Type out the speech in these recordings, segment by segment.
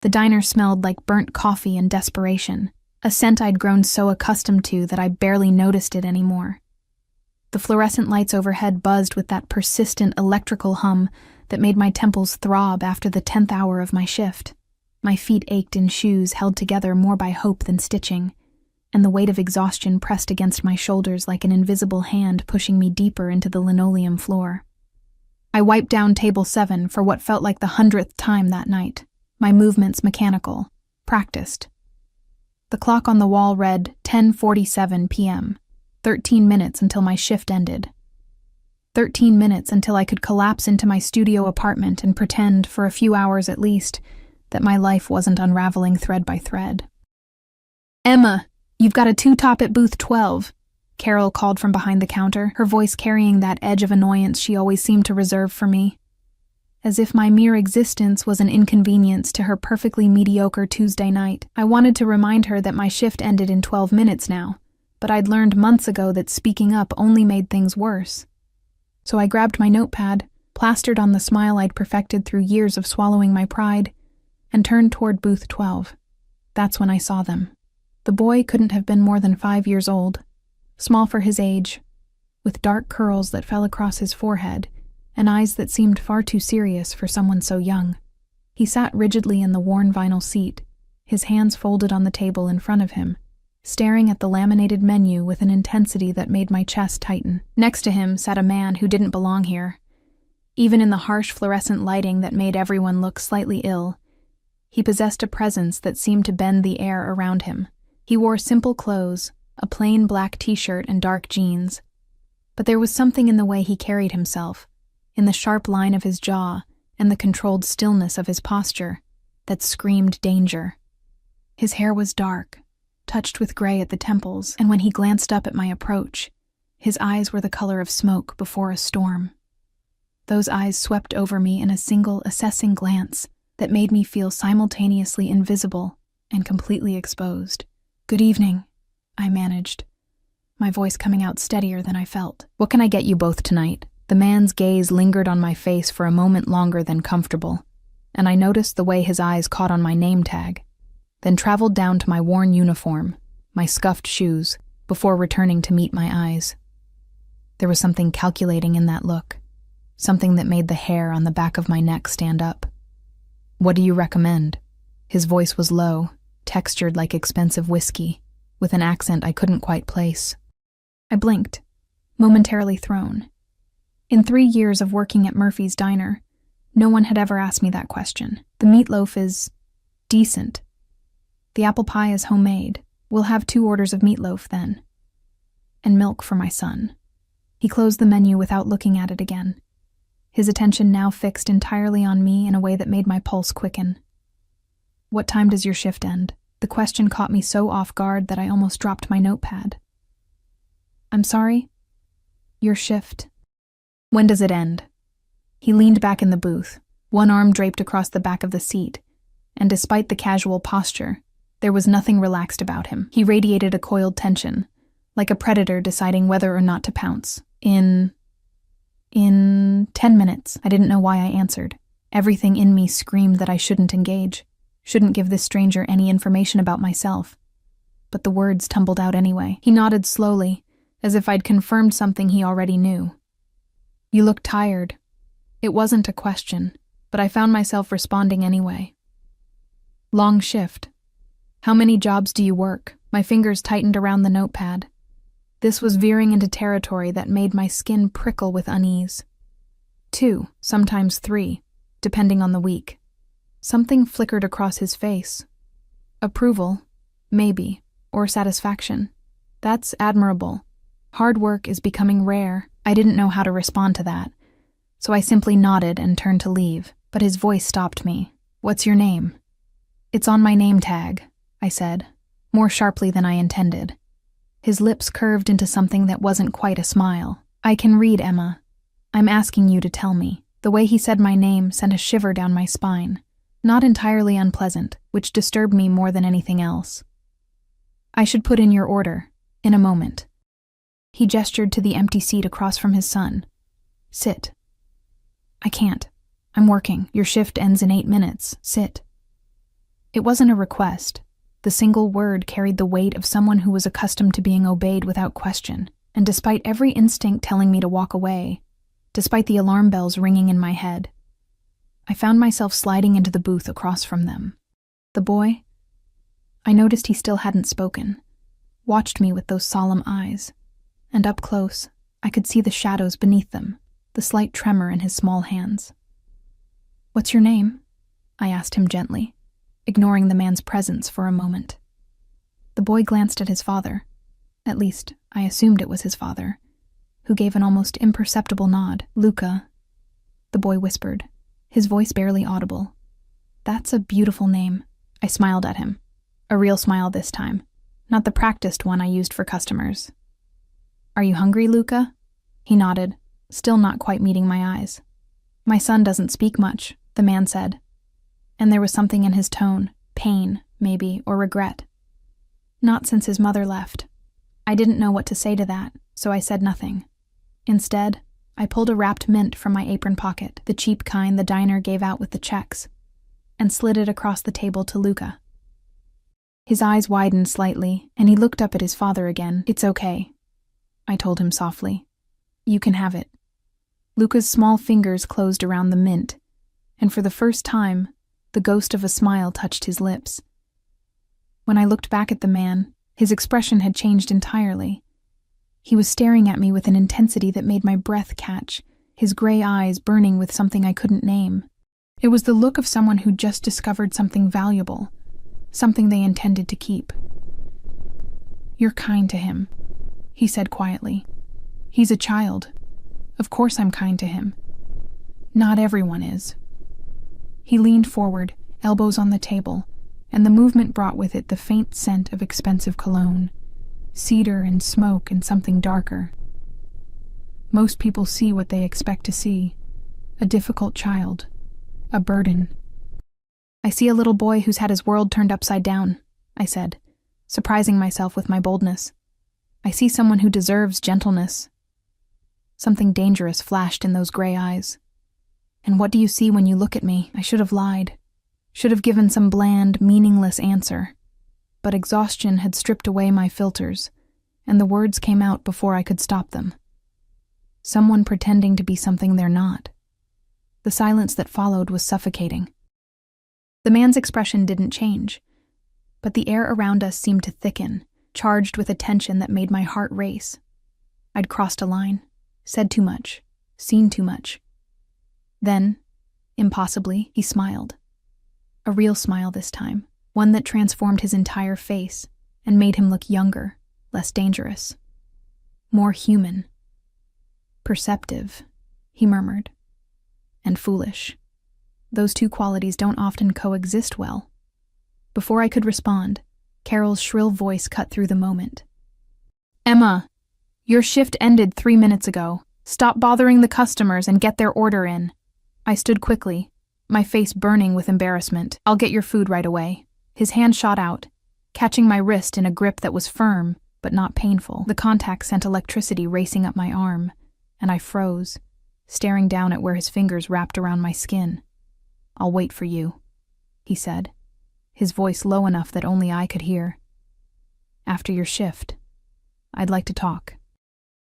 The diner smelled like burnt coffee and desperation, a scent I'd grown so accustomed to that I barely noticed it anymore. The fluorescent lights overhead buzzed with that persistent electrical hum that made my temples throb after the 10th hour of my shift. My feet ached in shoes held together more by hope than stitching, and the weight of exhaustion pressed against my shoulders like an invisible hand pushing me deeper into the linoleum floor. I wiped down table 7 for what felt like the 100th time that night, my movements mechanical, practiced. The clock on the wall read 10:47 p.m., 13 minutes until my shift ended. 13 minutes until I could collapse into my studio apartment and pretend, for a few hours at least, that my life wasn't unraveling thread by thread. "Emma, you've got a 2-top at booth 12, Carol called from behind the counter, her voice carrying that edge of annoyance she always seemed to reserve for me. As if my mere existence was an inconvenience to her perfectly mediocre Tuesday night. I wanted to remind her that my shift ended in 12 minutes now, but I'd learned months ago that speaking up only made things worse. So I grabbed my notepad, plastered on the smile I'd perfected through years of swallowing my pride, and turned toward booth 12. That's when I saw them. The boy couldn't have been more than 5 years old, small for his age, with dark curls that fell across his forehead and eyes that seemed far too serious for someone so young. He sat rigidly in the worn vinyl seat, his hands folded on the table in front of him, staring at the laminated menu with an intensity that made my chest tighten. Next to him sat a man who didn't belong here. Even in the harsh fluorescent lighting that made everyone look slightly ill, he possessed a presence that seemed to bend the air around him. He wore simple clothes, a plain black t-shirt and dark jeans. But there was something in the way he carried himself, in the sharp line of his jaw and the controlled stillness of his posture, that screamed danger. His hair was dark, touched with gray at the temples, and when he glanced up at my approach, his eyes were the color of smoke before a storm. Those eyes swept over me in a single, assessing glance that made me feel simultaneously invisible and completely exposed. "Good evening," I managed, my voice coming out steadier than I felt. "What can I get you both tonight?" The man's gaze lingered on my face for a moment longer than comfortable, and I noticed the way his eyes caught on my name tag, then traveled down to my worn uniform, my scuffed shoes, before returning to meet my eyes. There was something calculating in that look, something that made the hair on the back of my neck stand up. "What do you recommend?" His voice was low, textured like expensive whiskey, with an accent I couldn't quite place. I blinked, momentarily thrown. In 3 years of working at Murphy's Diner, no one had ever asked me that question. The meatloaf is decent. The apple pie is homemade. We'll have 2 orders of meatloaf then. And milk for my son. He closed the menu without looking at it again, his attention now fixed entirely on me in a way that made my pulse quicken. "What time does your shift end?" The question caught me so off guard that I almost dropped my notepad. "I'm sorry? Your shift? When does it end?" He leaned back in the booth, one arm draped across the back of the seat, and despite the casual posture, there was nothing relaxed about him. He radiated a coiled tension, like a predator deciding whether or not to pounce. In 10 minutes. I didn't know why I answered. Everything in me screamed that I shouldn't engage, shouldn't give this stranger any information about myself. But the words tumbled out anyway. He nodded slowly, as if I'd confirmed something he already knew. "You look tired." It wasn't a question, but I found myself responding anyway. "Long shift. How many jobs do you work?" My fingers tightened around the notepad. This was veering into territory that made my skin prickle with unease. 2, sometimes 3, depending on the week. Something flickered across his face. Approval, maybe, or satisfaction. That's admirable. Hard work is becoming rare. I didn't know how to respond to that, so I simply nodded and turned to leave, but his voice stopped me. "What's your name?" "It's on my name tag," I said, more sharply than I intended. His lips curved into something that wasn't quite a smile. "I can read, Emma. I'm asking you to tell me." The way he said my name sent a shiver down my spine, not entirely unpleasant, which disturbed me more than anything else. "I should put in your order, in a moment." He gestured to the empty seat across from his son. "Sit." "I can't. I'm working. Your shift ends in 8 minutes. Sit." It wasn't a request. The single word carried the weight of someone who was accustomed to being obeyed without question, and despite every instinct telling me to walk away, despite the alarm bells ringing in my head, I found myself sliding into the booth across from them. The boy, I noticed he still hadn't spoken, watched me with those solemn eyes, and up close, I could see the shadows beneath them, the slight tremor in his small hands. "What's your name?" I asked him gently, ignoring the man's presence for a moment. The boy glanced at his father. At least, I assumed it was his father, who gave an almost imperceptible nod. "Luca," the boy whispered, his voice barely audible. "That's a beautiful name." I smiled at him. A real smile this time, not the practiced one I used for customers. "Are you hungry, Luca?" He nodded, still not quite meeting my eyes. "My son doesn't speak much," the man said, and there was something in his tone, pain, maybe, or regret. "Not since his mother left." I didn't know what to say to that, so I said nothing. Instead, I pulled a wrapped mint from my apron pocket, the cheap kind the diner gave out with the checks, and slid it across the table to Luca. His eyes widened slightly, and he looked up at his father again. "It's okay," I told him softly. "You can have it." Luca's small fingers closed around the mint, and for the first time, the ghost of a smile touched his lips. When I looked back at the man, his expression had changed entirely. He was staring at me with an intensity that made my breath catch, his gray eyes burning with something I couldn't name. It was the look of someone who'd just discovered something valuable, something they intended to keep. "You're kind to him," he said quietly. "He's a child. Of course I'm kind to him. Not everyone is." He leaned forward, elbows on the table, and the movement brought with it the faint scent of expensive cologne, cedar and smoke and something darker. "Most people see what they expect to see. A difficult child. A burden." "I see a little boy who's had his world turned upside down," I said, surprising myself with my boldness. "I see someone who deserves gentleness." Something dangerous flashed in those gray eyes. "And what do you see when you look at me?" I should have lied. Should have given some bland, meaningless answer. But exhaustion had stripped away my filters, and the words came out before I could stop them. Someone pretending to be something they're not. The silence that followed was suffocating. The man's expression didn't change, but the air around us seemed to thicken, charged with a tension that made my heart race. I'd crossed a line, said too much, seen too much. Then, impossibly, he smiled. A real smile this time, one that transformed his entire face and made him look younger, less dangerous, more human. "Perceptive," he murmured, "and foolish. Those two qualities don't often coexist well." Before I could respond, Carol's shrill voice cut through the moment. "Emma, your shift ended 3 minutes ago. Stop bothering the customers and get their order in." I stood quickly, my face burning with embarrassment. "I'll get your food right away." His hand shot out, catching my wrist in a grip that was firm, but not painful. The contact sent electricity racing up my arm, and I froze, staring down at where his fingers wrapped around my skin. "I'll wait for you," he said, his voice low enough that only I could hear. "After your shift, I'd like to talk."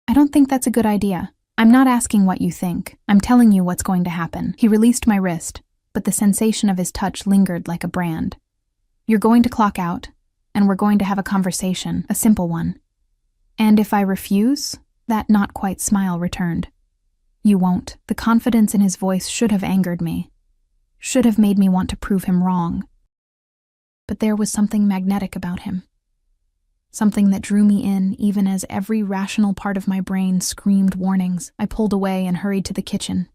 "I don't think that's a good idea. I'm not asking what you think. I'm telling you what's going to happen." He released my wrist, but the sensation of his touch lingered like a brand. "You're going to clock out, and we're going to have a conversation, a simple one. And if I refuse," that not-quite smile returned. "You won't." The confidence in his voice should have angered me, should have made me want to prove him wrong. But there was something magnetic about him. Something that drew me in even as every rational part of my brain screamed warnings. I pulled away and hurried to the kitchen,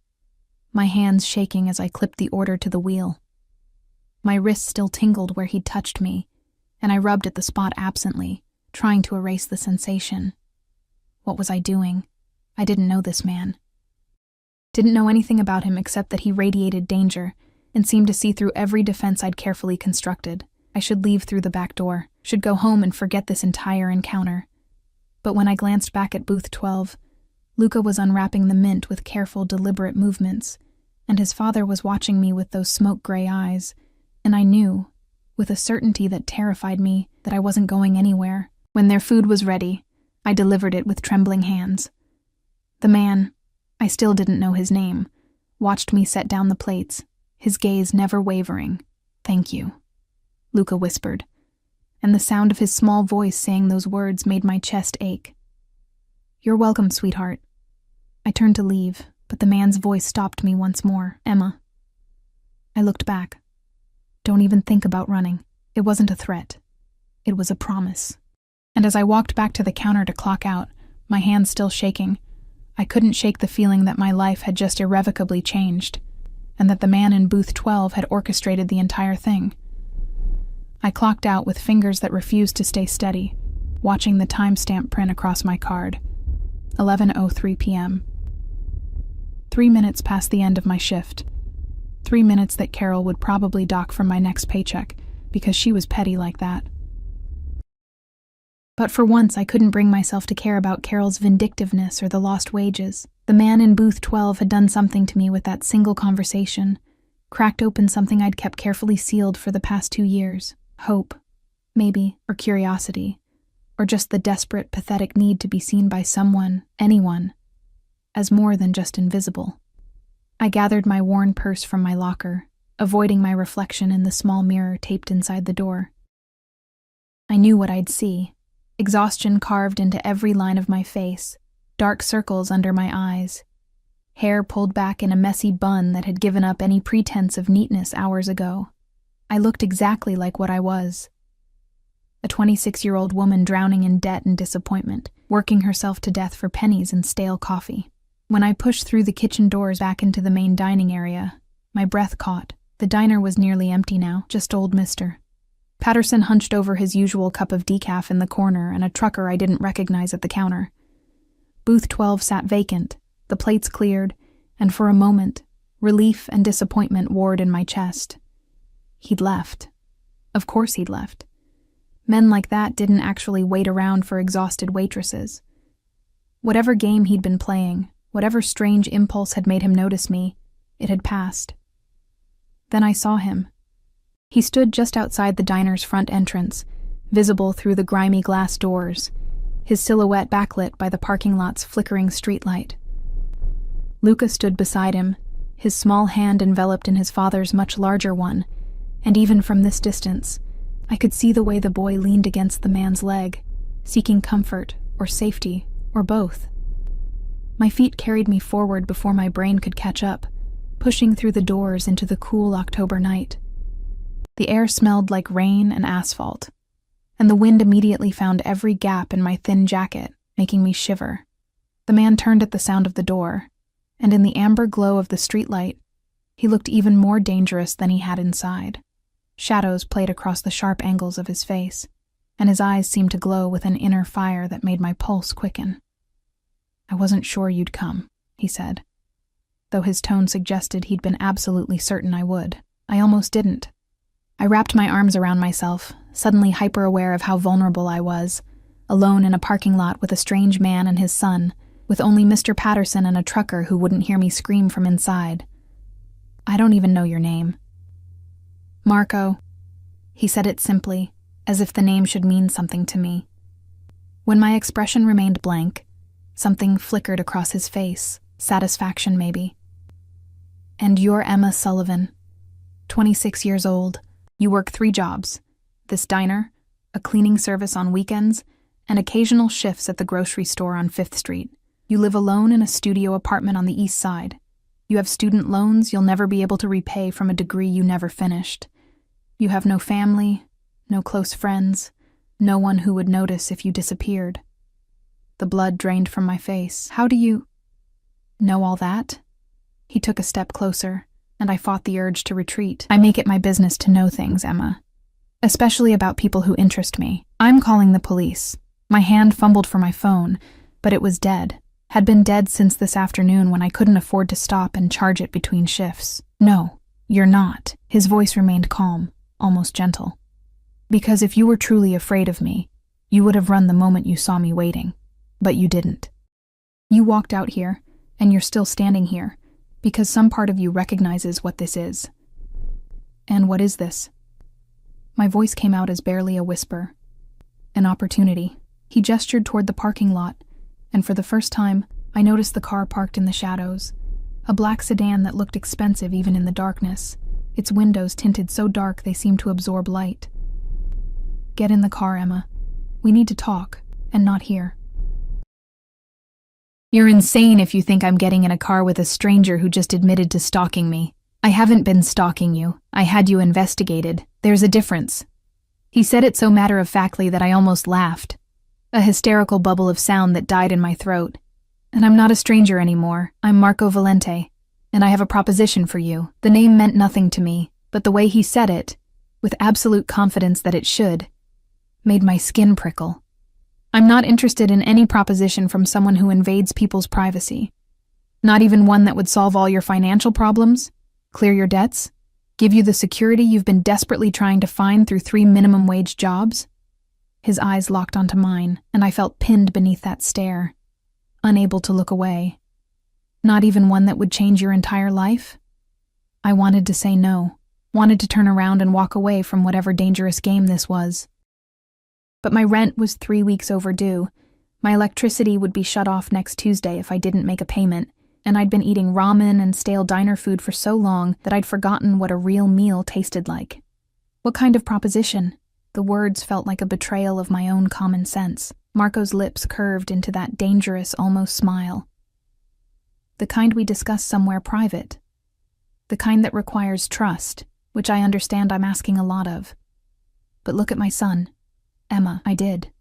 my hands shaking as I clipped the order to the wheel. My wrist still tingled where he'd touched me, and I rubbed at the spot absently, trying to erase the sensation. What was I doing? I didn't know this man. Didn't know anything about him except that he radiated danger and seemed to see through every defense I'd carefully constructed. I should leave through the back door, should go home and forget this entire encounter. But when I glanced back at booth 12, Luca was unwrapping the mint with careful, deliberate movements, and his father was watching me with those smoke-gray eyes, and I knew, with a certainty that terrified me that I wasn't going anywhere. When their food was ready, I delivered it with trembling hands. The man, I still didn't know his name, watched me set down the plates, his gaze never wavering. "Thank you," Luca whispered, and the sound of his small voice saying those words made my chest ache. "You're welcome, sweetheart." I turned to leave, but the man's voice stopped me once more. "Emma." I looked back. "Don't even think about running. It wasn't a threat. It was a promise." And as I walked back to the counter to clock out, my hands still shaking, I couldn't shake the feeling that my life had just irrevocably changed, and that the man in booth 12 had orchestrated the entire thing. I clocked out with fingers that refused to stay steady, watching the timestamp print across my card. 11:03 p.m. 3 minutes past the end of my shift. 3 minutes that Carol would probably dock from my next paycheck, because she was petty like that. But for once I couldn't bring myself to care about Carol's vindictiveness or the lost wages. The man in booth 12 had done something to me with that single conversation, cracked open something I'd kept carefully sealed for the past 2 years. Hope, maybe, or curiosity, or just the desperate, pathetic need to be seen by someone, anyone, as more than just invisible. I gathered my worn purse from my locker, avoiding my reflection in the small mirror taped inside the door. I knew what I'd see. Exhaustion carved into every line of my face, dark circles under my eyes, hair pulled back in a messy bun that had given up any pretense of neatness hours ago. I looked exactly like what I was. A 26-year-old woman drowning in debt and disappointment, working herself to death for pennies and stale coffee. When I pushed through the kitchen doors back into the main dining area, my breath caught. The diner was nearly empty now, just old Mr. Patterson hunched over his usual cup of decaf in the corner and a trucker I didn't recognize at the counter. Booth 12 sat vacant, the plates cleared, and for a moment, relief and disappointment warred in my chest. He'd left. Of course he'd left. Men like that didn't actually wait around for exhausted waitresses. Whatever game he'd been playing, whatever strange impulse had made him notice me, it had passed. Then I saw him. He stood just outside the diner's front entrance, visible through the grimy glass doors, his silhouette backlit by the parking lot's flickering streetlight. Luca stood beside him, his small hand enveloped in his father's much larger one, and even from this distance, I could see the way the boy leaned against the man's leg, seeking comfort or safety or both. My feet carried me forward before my brain could catch up, pushing through the doors into the cool October night. The air smelled like rain and asphalt, and the wind immediately found every gap in my thin jacket, making me shiver. The man turned at the sound of the door, and in the amber glow of the streetlight, he looked even more dangerous than he had inside. Shadows played across the sharp angles of his face, and his eyes seemed to glow with an inner fire that made my pulse quicken. "I wasn't sure you'd come," he said, though his tone suggested he'd been absolutely certain I would. I almost didn't. I wrapped my arms around myself, suddenly hyper-aware of how vulnerable I was, alone in a parking lot with a strange man and his son, with only Mr. Patterson and a trucker who wouldn't hear me scream from inside. "I don't even know your name." "Marco." He said it simply, as if the name should mean something to me. When my expression remained blank, something flickered across his face, satisfaction maybe. "And you're Emma Sullivan, 26 years old. You work 3 jobs, this diner, a cleaning service on weekends, and occasional shifts at the grocery store on 5th Street. You live alone in a studio apartment on the East Side. You have student loans you'll never be able to repay from a degree you never finished. You have no family, no close friends, no one who would notice if you disappeared." The blood drained from my face. "How do you know all that?" He took a step closer, and I fought the urge to retreat. "I make it my business to know things, Emma. Especially about people who interest me. I'm calling the police." My hand fumbled for my phone, but it was dead. Had been dead since this afternoon when I couldn't afford to stop and charge it between shifts. "No, you're not." His voice remained calm, almost gentle. "Because if you were truly afraid of me, you would have run the moment you saw me waiting. But you didn't. You walked out here, and you're still standing here, because some part of you recognizes what this is." "And what is this?" My voice came out as barely a whisper. An opportunity. He gestured toward the parking lot, and for the first time, I noticed the car parked in the shadows. A black sedan that looked expensive even in the darkness, its windows tinted so dark they seemed to absorb light. Get in the car, Emma. We need to talk, and not here. You're insane if you think I'm getting in a car with a stranger who just admitted to stalking me. I haven't been stalking you. I had you investigated. There's a difference. He said it so matter-of-factly that I almost laughed. A hysterical bubble of sound that died in my throat. And I'm not a stranger anymore. I'm Marco Valente, and I have a proposition for you. The name meant nothing to me, but the way he said it, with absolute confidence that it should, made my skin prickle. I'm not interested in any proposition from someone who invades people's privacy. Not even one that would solve all your financial problems, clear your debts, give you the security you've been desperately trying to find through 3 minimum wage jobs. His eyes locked onto mine, and I felt pinned beneath that stare, unable to look away. Not even one that would change your entire life? I wanted to say no, wanted to turn around and walk away from whatever dangerous game this was. But my rent was 3 weeks overdue. My electricity would be shut off next Tuesday if I didn't make a payment, and I'd been eating ramen and stale diner food for so long that I'd forgotten what a real meal tasted like. What kind of proposition? The words felt like a betrayal of my own common sense. Marco's lips curved into that dangerous, almost smile. The kind we discuss somewhere private. The kind that requires trust, which I understand I'm asking a lot of. But look at my son. Emma, I did.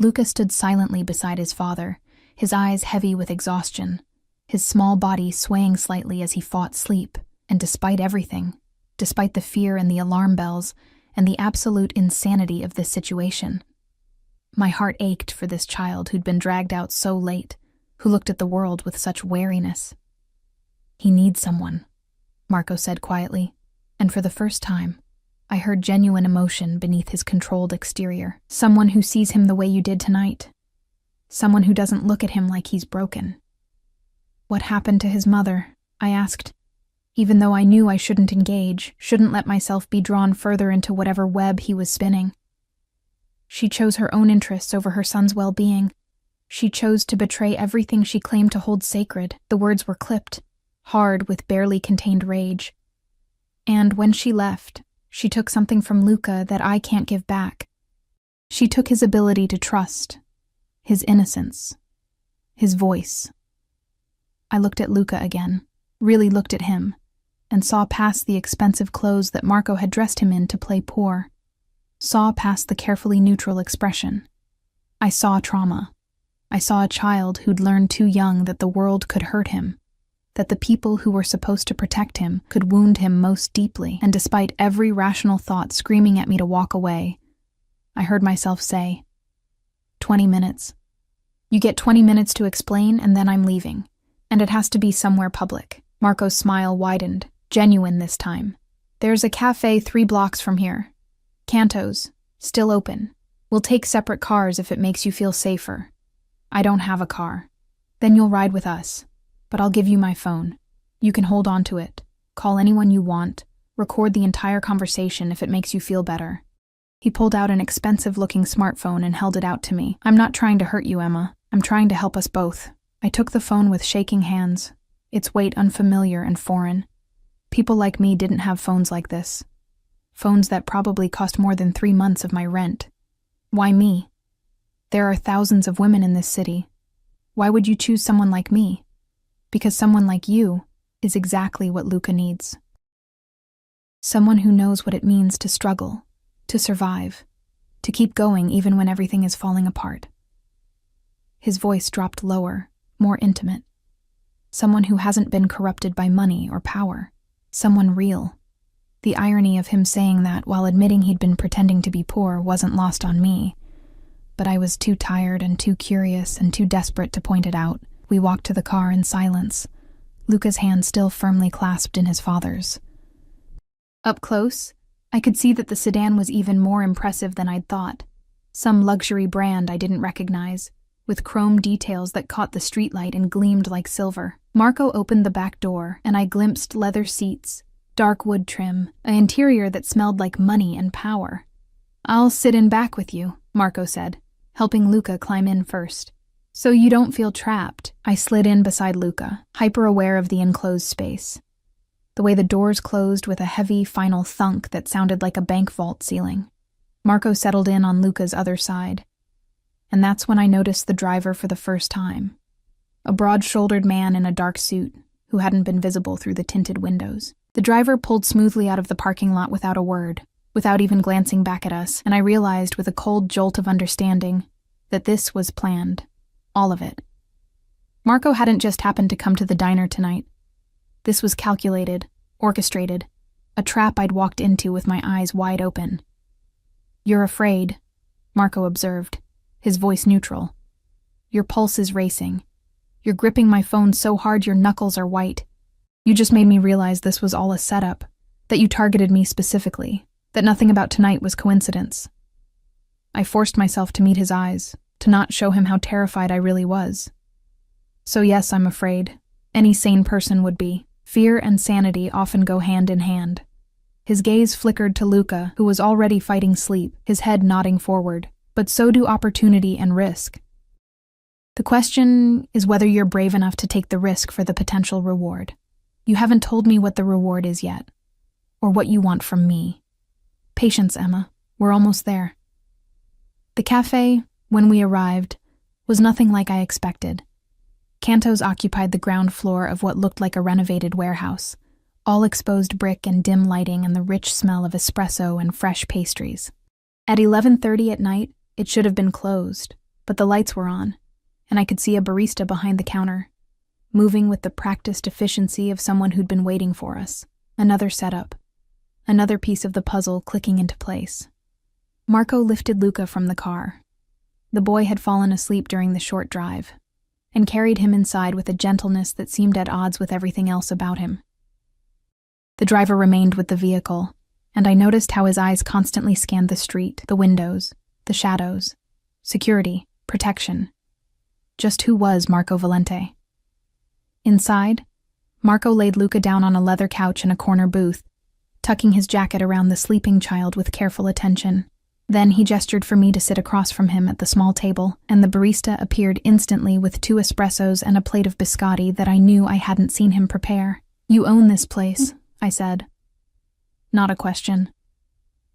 Luca stood silently beside his father, his eyes heavy with exhaustion, his small body swaying slightly as he fought sleep, and despite everything, despite the fear and the alarm bells, and the absolute insanity of this situation, my heart ached for this child who'd been dragged out so late, who looked at the world with such wariness. He needs someone, Marco said quietly, and for the first time, I heard genuine emotion beneath his controlled exterior. Someone who sees him the way you did tonight. Someone who doesn't look at him like he's broken. What happened to his mother? I asked, even though I knew I shouldn't engage, shouldn't let myself be drawn further into whatever web he was spinning. She chose her own interests over her son's well-being. She chose to betray everything she claimed to hold sacred. The words were clipped, hard with barely contained rage. And when she left, she took something from Luca that I can't give back. She took his ability to trust, his innocence, his voice. I looked at Luca again, really looked at him, and saw past the expensive clothes that Marco had dressed him in to play poor. Saw past the carefully neutral expression. I saw trauma. I saw a child who'd learned too young that the world could hurt him, that the people who were supposed to protect him could wound him most deeply, and despite every rational thought screaming at me to walk away, I heard myself say, 20 minutes. You get 20 minutes to explain, and then I'm leaving. And it has to be somewhere public. Marco's smile widened, genuine this time. There's a cafe 3 blocks from here. Canto's, still open. We'll take separate cars if it makes you feel safer. I don't have a car. Then you'll ride with us. But I'll give you my phone. You can hold on to it. Call anyone you want. Record the entire conversation if it makes you feel better. He pulled out an expensive-looking smartphone and held it out to me. I'm not trying to hurt you, Emma. I'm trying to help us both. I took the phone with shaking hands, its weight unfamiliar and foreign. People like me didn't have phones like this. Phones that probably cost more than 3 months of my rent. Why me? There are thousands of women in this city. Why would you choose someone like me? Because someone like you is exactly what Luca needs. Someone who knows what it means to struggle, to survive, to keep going even when everything is falling apart. His voice dropped lower, more intimate. Someone who hasn't been corrupted by money or power. Someone real. The irony of him saying that while admitting he'd been pretending to be poor wasn't lost on me. But I was too tired and too curious and too desperate to point it out. We walked to the car in silence, Luca's hand still firmly clasped in his father's. Up close, I could see that the sedan was even more impressive than I'd thought. Some luxury brand I didn't recognize, with chrome details that caught the streetlight and gleamed like silver. Marco opened the back door, and I glimpsed leather seats, Dark wood trim, an interior that smelled like money and power. "I'll sit in back with you," Marco said, helping Luca climb in first. "So you don't feel trapped." I slid in beside Luca, hyper-aware of the enclosed space. The way the doors closed with a heavy, final thunk that sounded like a bank vault ceiling. Marco settled in on Luca's other side. And that's when I noticed the driver for the first time. A broad-shouldered man in a dark suit, who hadn't been visible through the tinted windows. The driver pulled smoothly out of the parking lot without a word, without even glancing back at us, and I realized with a cold jolt of understanding that this was planned. All of it. Marco hadn't just happened to come to the diner tonight. This was calculated, orchestrated, a trap I'd walked into with my eyes wide open. "You're afraid," Marco observed, his voice neutral. "Your pulse is racing. You're gripping my phone so hard your knuckles are white. You just made me realize this was all a setup, that you targeted me specifically, that nothing about tonight was coincidence." I forced myself to meet his eyes, to not show him how terrified I really was. "So yes, I'm afraid. Any sane person would be. Fear and sanity often go hand in hand." His gaze flickered to Luca, who was already fighting sleep, his head nodding forward. "But so do opportunity and risk. The question is whether you're brave enough to take the risk for the potential reward. You haven't told me what the reward is yet, or what you want from me. Patience, Emma. We're almost there." The cafe, when we arrived, was nothing like I expected. Cantos occupied the ground floor of what looked like a renovated warehouse, all exposed brick and dim lighting and the rich smell of espresso and fresh pastries. At 11:30 at night, it should have been closed, but the lights were on, and I could see a barista behind the counter, moving with the practiced efficiency of someone who'd been waiting for us. Another setup, another piece of the puzzle clicking into place. Marco lifted Luca from the car. The boy had fallen asleep during the short drive, and carried him inside with a gentleness that seemed at odds with everything else about him. The driver remained with the vehicle, and I noticed how his eyes constantly scanned the street, the windows, the shadows, security, protection. Just who was Marco Valente? Inside, Marco laid Luca down on a leather couch in a corner booth, tucking his jacket around the sleeping child with careful attention. Then he gestured for me to sit across from him at the small table, and the barista appeared instantly with 2 espressos and a plate of biscotti that I knew I hadn't seen him prepare. "You own this place," I said. "Not a question.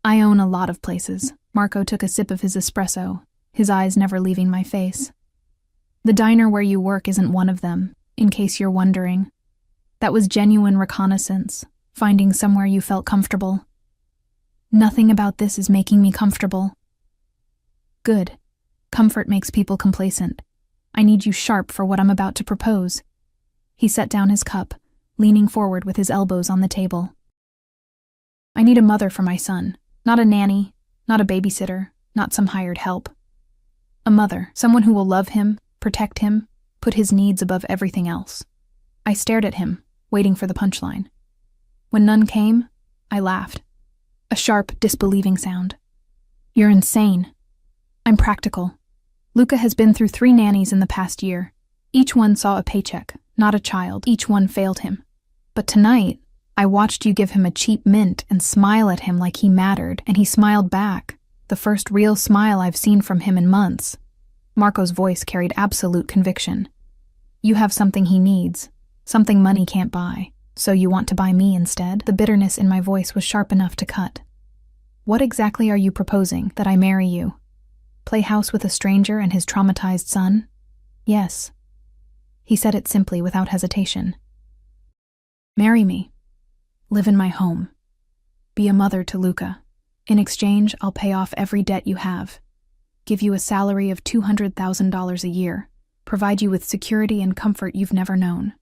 I own a lot of places." Marco took a sip of his espresso, his eyes never leaving my face. "The diner where you work isn't one of them, in case you're wondering. That was genuine reconnaissance, finding somewhere you felt comfortable." "Nothing about this is making me comfortable." "Good. Comfort makes people complacent. I need you sharp for what I'm about to propose." He set down his cup, leaning forward with his elbows on the table. "I need a mother for my son. Not a nanny, not a babysitter, not some hired help. A mother, someone who will love him, protect him, put his needs above everything else." I stared at him, waiting for the punchline. When none came, I laughed. A sharp, disbelieving sound. "You're insane." "I'm practical. Luca has been through 3 nannies in the past year. Each one saw a paycheck, not a child. Each one failed him. But tonight, I watched you give him a cheap mint and smile at him like he mattered, and he smiled back, the first real smile I've seen from him in months." Marco's voice carried absolute conviction. "You have something he needs, something money can't buy, so you want to buy me instead?" The bitterness in my voice was sharp enough to cut. "What exactly are you proposing, that I marry you? Play house with a stranger and his traumatized son?" "Yes." He said it simply, without hesitation. "Marry me. Live in my home. Be a mother to Luca. In exchange, I'll pay off every debt you have. Give you a salary of $200,000 a year. Provide you with security and comfort you've never known.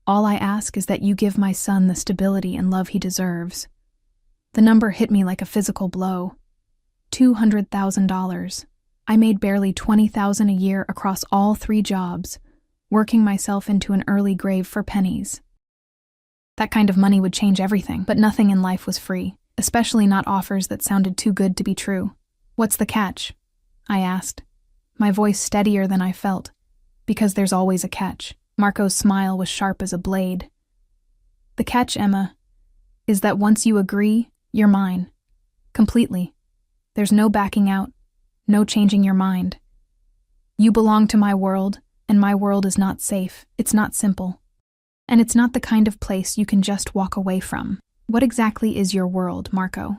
All I ask is that you give my son the stability and love he deserves." The number hit me like a physical blow. $200,000. I made barely $20,000 a year across all 3 jobs, working myself into an early grave for pennies. That kind of money would change everything, but nothing in life was free, especially not offers that sounded too good to be true. "What's the catch?" I asked, my voice steadier than I felt, because there's always a catch. Marco's smile was sharp as a blade. "The catch, Emma, is that once you agree, you're mine. Completely. There's no backing out, no changing your mind. You belong to my world, and my world is not safe. It's not simple. And it's not the kind of place you can just walk away from. What exactly is your world, Marco?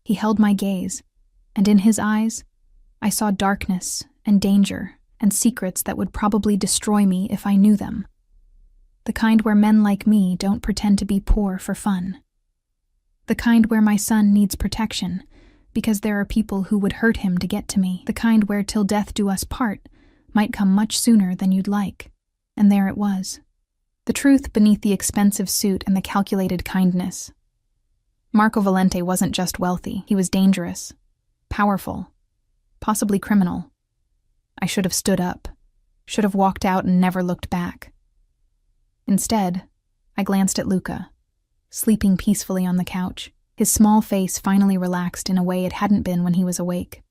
He held my gaze, and in his eyes, I saw darkness and danger and secrets that would probably destroy me if I knew them. The kind where men like me don't pretend to be poor for fun. The kind where my son needs protection because there are people who would hurt him to get to me. The kind where till death do us part might come much sooner than you'd like. And there it was. The truth beneath the expensive suit and the calculated kindness. Marco Valente wasn't just wealthy. He was dangerous, powerful, possibly criminal. I should have stood up, should have walked out and never looked back. Instead, I glanced at Luca, sleeping peacefully on the couch, his small face finally relaxed in a way it hadn't been when he was awake.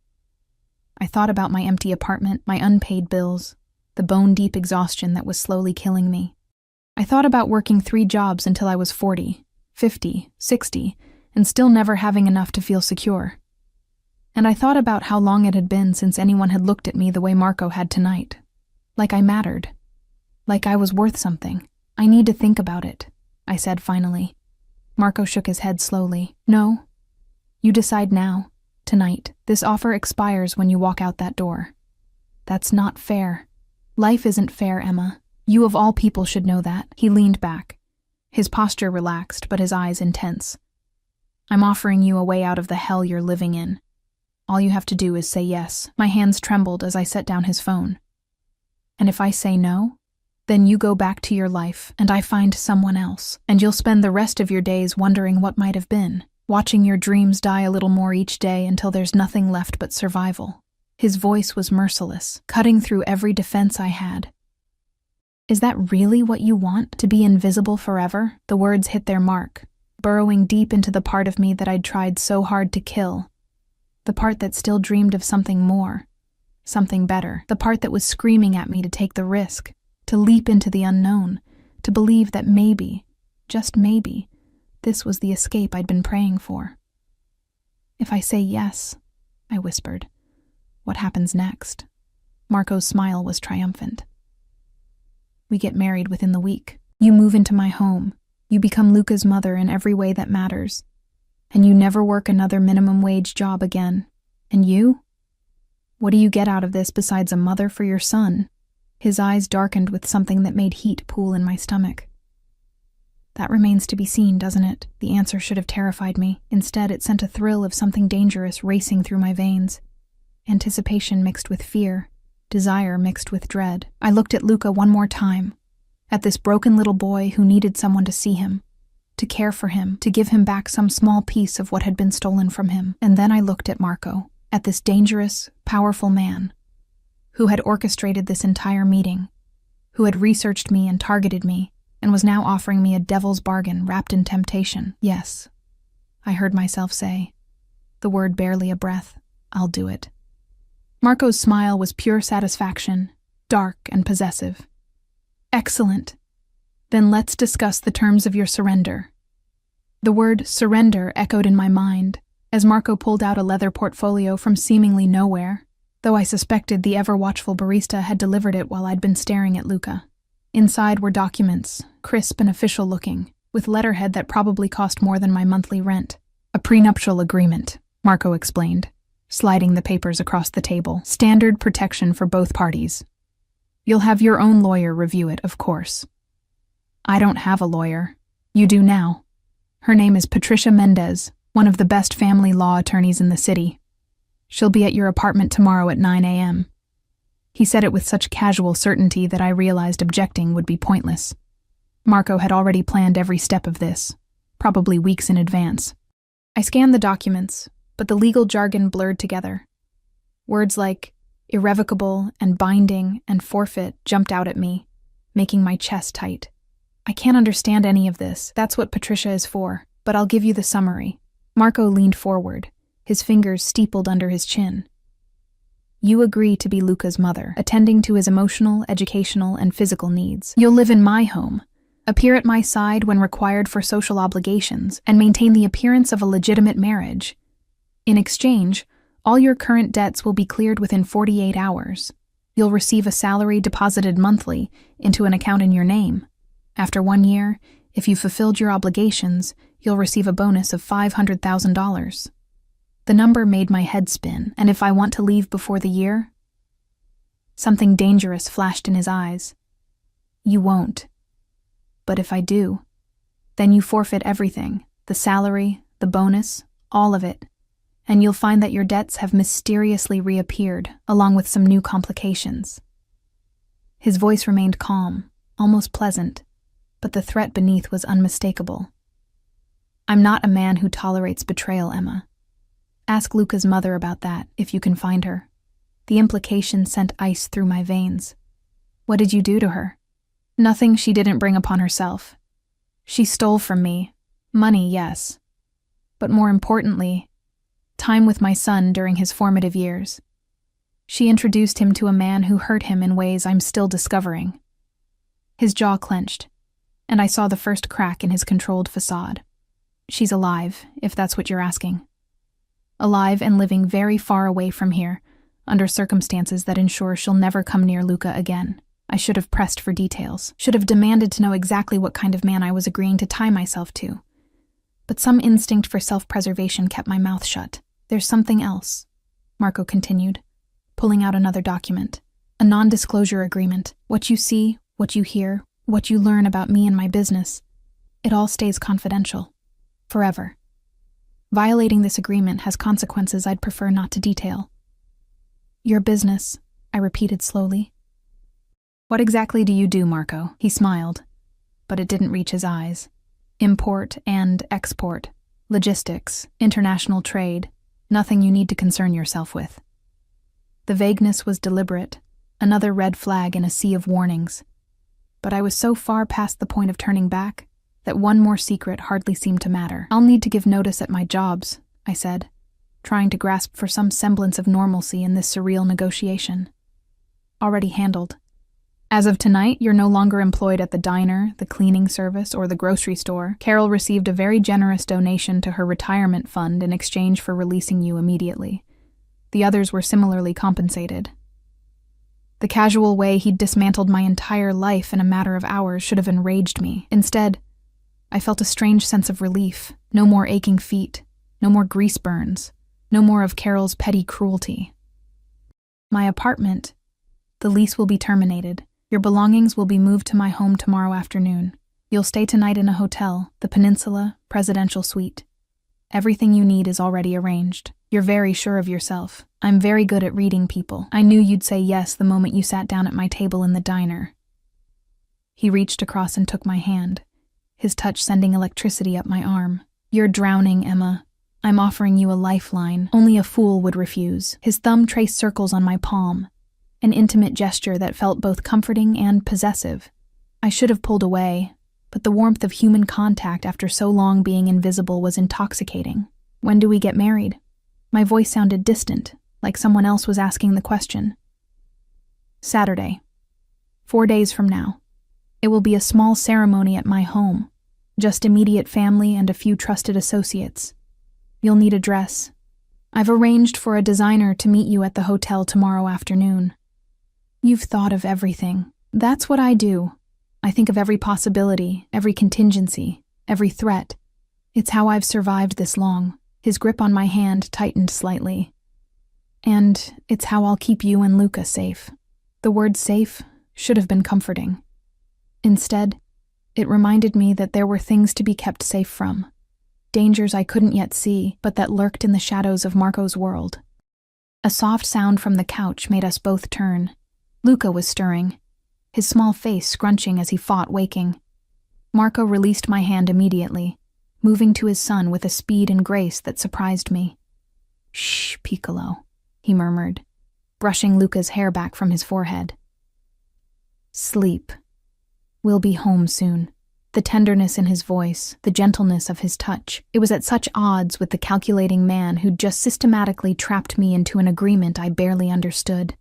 I thought about my empty apartment, my unpaid bills, the bone-deep exhaustion that was slowly killing me. I thought about working 3 jobs until I was 40, 50, 60, and still never having enough to feel secure. And I thought about how long it had been since anyone had looked at me the way Marco had tonight. Like I mattered. Like I was worth something. I need to think about it, I said finally. Marco shook his head slowly. No. You decide now, tonight. This offer expires when you walk out that door. That's not fair. Life isn't fair, Emma. You of all people should know that. He leaned back, his posture relaxed but his eyes intense. I'm offering you a way out of the hell you're living in. All you have to do is say yes. My hands trembled as I set down his phone. And if I say no, then you go back to your life and I find someone else, and you'll spend the rest of your days wondering what might have been, watching your dreams die a little more each day until there's nothing left but survival. His voice was merciless, cutting through every defense I had. Is that really what you want, to be invisible forever? The words hit their mark, burrowing deep into the part of me that I'd tried so hard to kill. The part that still dreamed of something more, something better. The part that was screaming at me to take the risk, to leap into the unknown, to believe that maybe, just maybe, this was the escape I'd been praying for. If I say yes, I whispered, what happens next? Marco's smile was triumphant. We get married within the week. You move into my home. You become Luca's mother in every way that matters. And you never work another minimum wage job again. And you? What do you get out of this besides a mother for your son? His eyes darkened with something that made heat pool in my stomach. That remains to be seen, doesn't it? The answer should have terrified me. Instead, it sent a thrill of something dangerous racing through my veins. Anticipation mixed with fear. Desire mixed with dread. I looked at Luca one more time. At this broken little boy who needed someone to see him, to care for him, to give him back some small piece of what had been stolen from him. And then I looked at Marco, at this dangerous, powerful man, who had orchestrated this entire meeting, who had researched me and targeted me, and was now offering me a devil's bargain wrapped in temptation. Yes, I heard myself say, the word barely a breath, I'll do it. Marco's smile was pure satisfaction, dark and possessive. Excellent. Then let's discuss the terms of your surrender. The word surrender echoed in my mind as Marco pulled out a leather portfolio from seemingly nowhere, though I suspected the ever-watchful barista had delivered it while I'd been staring at Luca. Inside were documents, crisp and official-looking, with letterhead that probably cost more than my monthly rent. A prenuptial agreement, Marco explained, sliding the papers across the table. Standard protection for both parties. You'll have your own lawyer review it, of course. I don't have a lawyer. You do now. Her name is Patricia Mendez, one of the best family law attorneys in the city. She'll be at your apartment tomorrow at 9 a.m. He said it with such casual certainty that I realized objecting would be pointless. Marco had already planned every step of this, probably weeks in advance. I scanned the documents, but the legal jargon blurred together. Words like irrevocable and binding and forfeit jumped out at me, making my chest tight. I can't understand any of this. That's what Patricia is for, but I'll give you the summary. Marco leaned forward, his fingers steepled under his chin. You agree to be Luca's mother, attending to his emotional, educational, and physical needs. You'll live in my home, appear at my side when required for social obligations, and maintain the appearance of a legitimate marriage. In exchange, all your current debts will be cleared within 48 hours. You'll receive a salary deposited monthly into an account in your name. After 1 year, if you've fulfilled your obligations, you'll receive a bonus of $500,000. The number made my head spin, and if I want to leave before the year? Something dangerous flashed in his eyes. You won't. But if I do, then you forfeit everything, the salary, the bonus, all of it, and you'll find that your debts have mysteriously reappeared, along with some new complications. His voice remained calm, almost pleasant, but the threat beneath was unmistakable. I'm not a man who tolerates betrayal, Emma. Ask Luca's mother about that, if you can find her. The implication sent ice through my veins. What did you do to her? Nothing she didn't bring upon herself. She stole from me. Money, yes. But more importantly, time with my son during his formative years. She introduced him to a man who hurt him in ways I'm still discovering. His jaw clenched, and I saw the first crack in his controlled facade. She's alive, if that's what you're asking. Alive and living very far away from here, under circumstances that ensure she'll never come near Luca again. I should have pressed for details, should have demanded to know exactly what kind of man I was agreeing to tie myself to. But some instinct for self-preservation kept my mouth shut. There's something else, Marco continued, pulling out another document. A non-disclosure agreement. What you see, what you hear, what you learn about me and my business, it all stays confidential. Forever. Violating this agreement has consequences I'd prefer not to detail. Your business, I repeated slowly. What exactly do you do, Marco? He smiled, but it didn't reach his eyes. Import and export, logistics, international trade, nothing you need to concern yourself with. The vagueness was deliberate, another red flag in a sea of warnings. But I was so far past the point of turning back that one more secret hardly seemed to matter. I'll need to give notice at my jobs, I said, trying to grasp for some semblance of normalcy in this surreal negotiation. Already handled. As of tonight, you're no longer employed at the diner, the cleaning service, or the grocery store. Carol received a very generous donation to her retirement fund in exchange for releasing you immediately. The others were similarly compensated. The casual way he'd dismantled my entire life in a matter of hours should have enraged me. Instead, I felt a strange sense of relief. No more aching feet, no more grease burns, no more of Carol's petty cruelty. My apartment, the lease will be terminated. Your belongings will be moved to my home tomorrow afternoon. You'll stay tonight in a hotel, the Peninsula Presidential Suite. Everything you need is already arranged. You're very sure of yourself. I'm very good at reading people. I knew you'd say yes the moment you sat down at my table in the diner. He reached across and took my hand, his touch sending electricity up my arm. You're drowning, Emma. I'm offering you a lifeline. Only a fool would refuse. His thumb traced circles on my palm, an intimate gesture that felt both comforting and possessive. I should have pulled away, but the warmth of human contact after so long being invisible was intoxicating. When do we get married? My voice sounded distant, like someone else was asking the question. Saturday. 4 days from now. It will be a small ceremony at my home, just immediate family and a few trusted associates. You'll need a dress. I've arranged for a designer to meet you at the hotel tomorrow afternoon. You've thought of everything. That's what I do. I think of every possibility, every contingency, every threat. It's how I've survived this long. His grip on my hand tightened slightly. And it's how I'll keep you and Luca safe. The word safe should have been comforting. Instead, it reminded me that there were things to be kept safe from. Dangers I couldn't yet see, but that lurked in the shadows of Marco's world. A soft sound from the couch made us both turn. Luca was stirring, his small face scrunching as he fought waking. Marco released my hand immediately, moving to his son with a speed and grace that surprised me. "Shh, Piccolo," he murmured, brushing Luca's hair back from his forehead. "Sleep. We'll be home soon." The tenderness in his voice, the gentleness of his touch, it was at such odds with the calculating man who'd just systematically trapped me into an agreement I barely understood.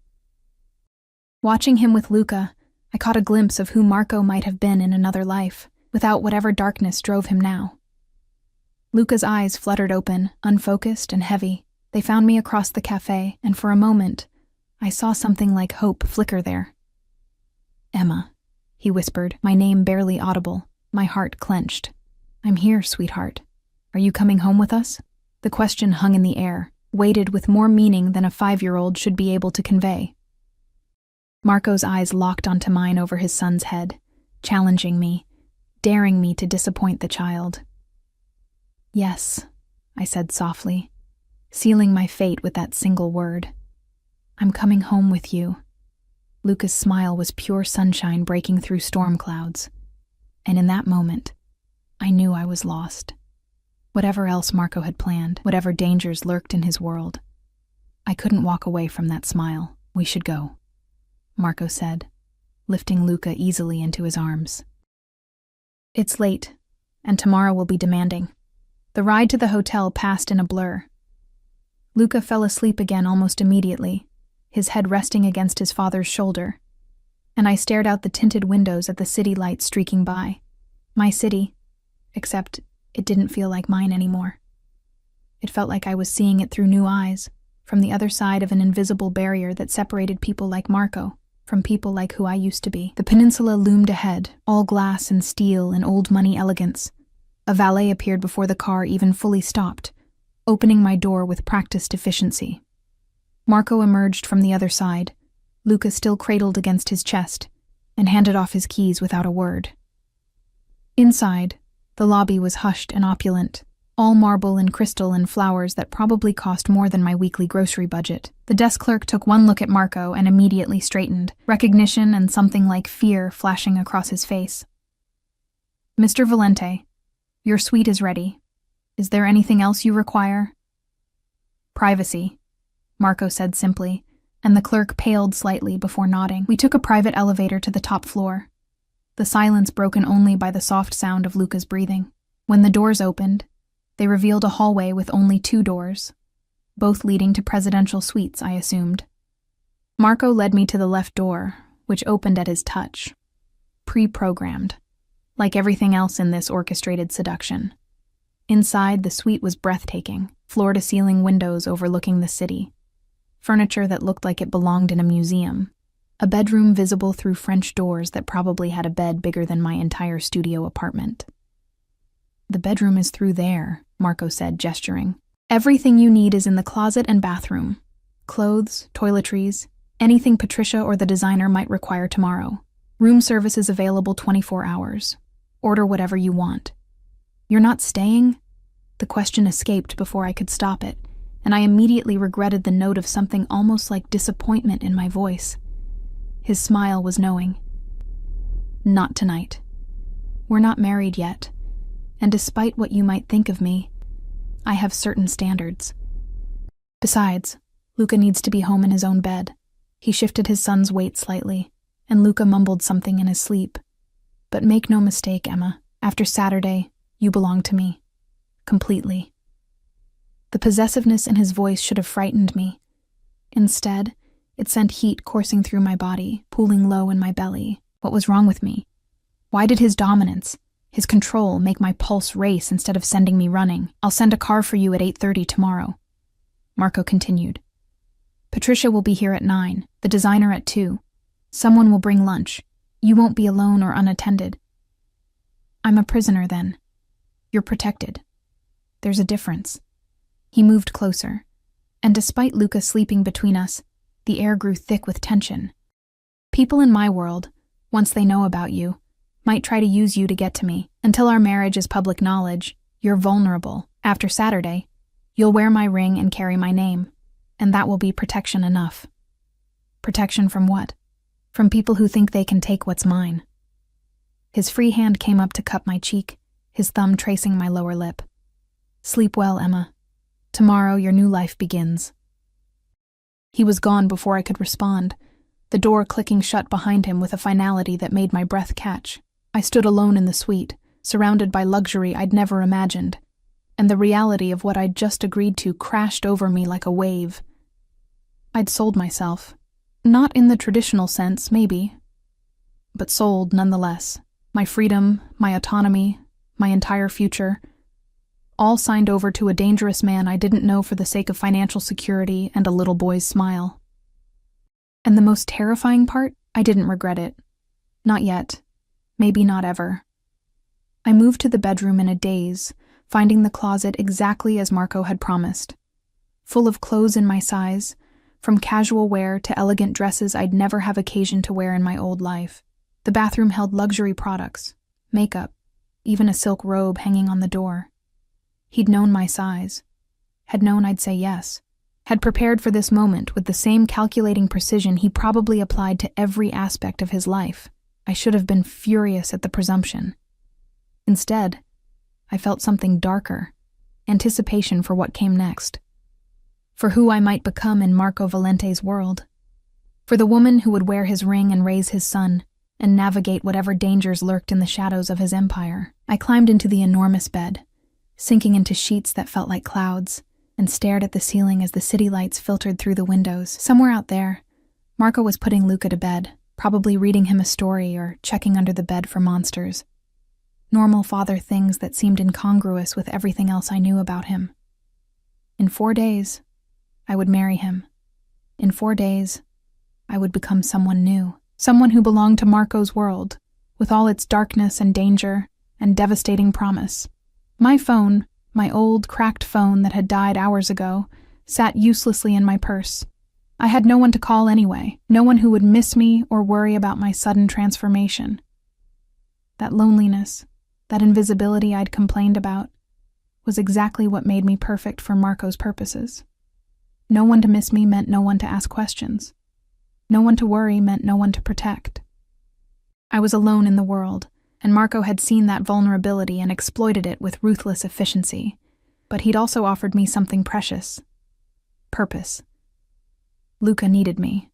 Watching him with Luca, I caught a glimpse of who Marco might have been in another life. without whatever darkness drove him now. Luca's eyes fluttered open, unfocused and heavy. They found me across the cafe, and for a moment, I saw something like hope flicker there. "Emma," he whispered, my name barely audible. My heart clenched. "I'm here, sweetheart. Are you coming home with us?" The question hung in the air, weighted with more meaning than a 5-year-old should be able to convey. Marco's eyes locked onto mine over his son's head, challenging me, daring me to disappoint the child. "Yes," I said softly, sealing my fate with that single word. "I'm coming home with you." Luca's smile was pure sunshine breaking through storm clouds, and in that moment, I knew I was lost. Whatever else Marco had planned, whatever dangers lurked in his world, I couldn't walk away from that smile. "We should go," Marco said, lifting Luca easily into his arms. "It's late, and tomorrow will be demanding." The ride to the hotel passed in a blur. Luca fell asleep again almost immediately, his head resting against his father's shoulder, and I stared out the tinted windows at the city lights streaking by. My city, except it didn't feel like mine anymore. It felt like I was seeing it through new eyes, from the other side of an invisible barrier that separated people like Marco from people like who I used to be. The peninsula loomed ahead, all glass and steel and old money elegance. A valet appeared before the car even fully stopped, opening my door with practiced efficiency. Marco emerged from the other side, Luca still cradled against his chest, and handed off his keys without a word. Inside, the lobby was hushed and opulent, all marble and crystal and flowers that probably cost more than my weekly grocery budget. The desk clerk took one look at Marco and immediately straightened, recognition and something like fear flashing across his face. "Mr. Valente, your suite is ready. Is there anything else you require?" "Privacy," Marco said simply, and the clerk paled slightly before nodding. We took a private elevator to the top floor, the silence broken only by the soft sound of Luca's breathing. When the doors opened, they revealed a hallway with only 2 doors, both leading to presidential suites, I assumed. Marco led me to the left door, which opened at his touch. Pre-programmed, like everything else in this orchestrated seduction. Inside, the suite was breathtaking, floor-to-ceiling windows overlooking the city, furniture that looked like it belonged in a museum, a bedroom visible through French doors that probably had a bed bigger than my entire studio apartment. "The bedroom is through there," Marco said, gesturing. "Everything you need is in the closet and bathroom. Clothes, toiletries, anything Patricia or the designer might require tomorrow. Room service is available 24 hours. Order whatever you want." "You're not staying?" The question escaped before I could stop it, and I immediately regretted the note of something almost like disappointment in my voice. His smile was knowing. "Not tonight. We're not married yet, and despite what you might think of me, I have certain standards. Besides, Luca needs to be home in his own bed." He shifted his son's weight slightly, and Luca mumbled something in his sleep. "But make no mistake, Emma, after Saturday, you belong to me. Completely." The possessiveness in his voice should have frightened me. Instead, it sent heat coursing through my body, pooling low in my belly. What was wrong with me? Why did his dominance, his control, make my pulse race instead of sending me running? "I'll send a car for you at 8:30 tomorrow," Marco continued. "Patricia will be here at 9, the designer at 2. Someone will bring lunch. You won't be alone or unattended." "I'm a prisoner then. You're protected. There's a difference." He moved closer, and despite Luca sleeping between us, the air grew thick with tension. "People in my world, once they know about you, might try to use you to get to me. Until our marriage is public knowledge, you're vulnerable. After Saturday, you'll wear my ring and carry my name, and that will be protection enough." "Protection from what?" "From people who think they can take what's mine." His free hand came up to cup my cheek, his thumb tracing my lower lip. "Sleep well, Emma. Tomorrow your new life begins." He was gone before I could respond, the door clicking shut behind him with a finality that made my breath catch. I stood alone in the suite, surrounded by luxury I'd never imagined, and the reality of what I'd just agreed to crashed over me like a wave. I'd sold myself. Not in the traditional sense, maybe, but sold nonetheless. my freedom, my autonomy, my entire future, all signed over to a dangerous man I didn't know for the sake of financial security and a little boy's smile. And the most terrifying part, I didn't regret it. Not yet. Maybe not ever. I moved to the bedroom in a daze, finding the closet exactly as Marco had promised. Full of clothes in my size, from casual wear to elegant dresses I'd never have occasion to wear in my old life. The bathroom held luxury products, makeup, even a silk robe hanging on the door. He'd known my size, had known I'd say yes, had prepared for this moment with the same calculating precision he probably applied to every aspect of his life. I should have been furious at the presumption. Instead, I felt something darker, anticipation for what came next. For who I might become in Marco Valente's world. For the woman who would wear his ring and raise his son, and navigate whatever dangers lurked in the shadows of his empire. I climbed into the enormous bed, sinking into sheets that felt like clouds, and stared at the ceiling as the city lights filtered through the windows. Somewhere out there, Marco was putting Luca to bed, probably reading him a story or checking under the bed for monsters. Normal father things that seemed incongruous with everything else I knew about him. In 4 days, I would marry him. In 4 days, I would become someone new, someone who belonged to Marco's world, with all its darkness and danger and devastating promise. My phone, my old, cracked phone that had died hours ago, sat uselessly in my purse. I had no one to call anyway, no one who would miss me or worry about my sudden transformation. That loneliness, that invisibility I'd complained about, was exactly what made me perfect for Marco's purposes. No one to miss me meant no one to ask questions. No one to worry meant no one to protect. I was alone in the world, and Marco had seen that vulnerability and exploited it with ruthless efficiency. But he'd also offered me something precious. Purpose. Luca needed me.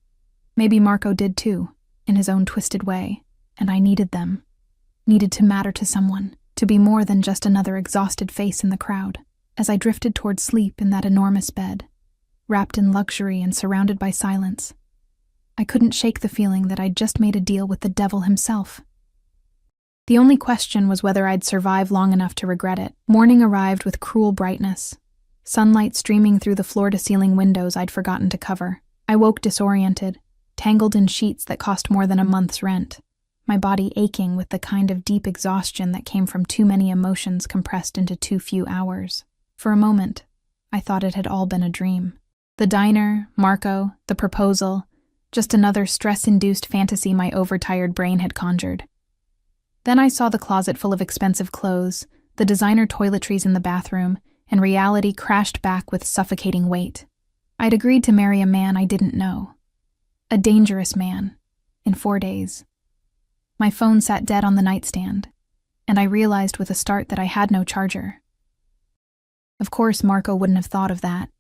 Maybe Marco did too, in his own twisted way, and I needed them. Needed to matter to someone, to be more than just another exhausted face in the crowd. As I drifted toward sleep in that enormous bed, wrapped in luxury and surrounded by silence, I couldn't shake the feeling that I'd just made a deal with the devil himself. The only question was whether I'd survive long enough to regret it. Morning arrived with cruel brightness, sunlight streaming through the floor-to-ceiling windows I'd forgotten to cover. I woke disoriented, tangled in sheets that cost more than a month's rent, my body aching with the kind of deep exhaustion that came from too many emotions compressed into too few hours. For a moment, I thought it had all been a dream. The diner, Marco, the proposal, just another stress-induced fantasy my overtired brain had conjured. Then I saw the closet full of expensive clothes, the designer toiletries in the bathroom, and reality crashed back with suffocating weight. I'd agreed to marry a man I didn't know. A dangerous man. In 4 days. My phone sat dead on the nightstand, and I realized with a start that I had no charger. Of course, Marco wouldn't have thought of that.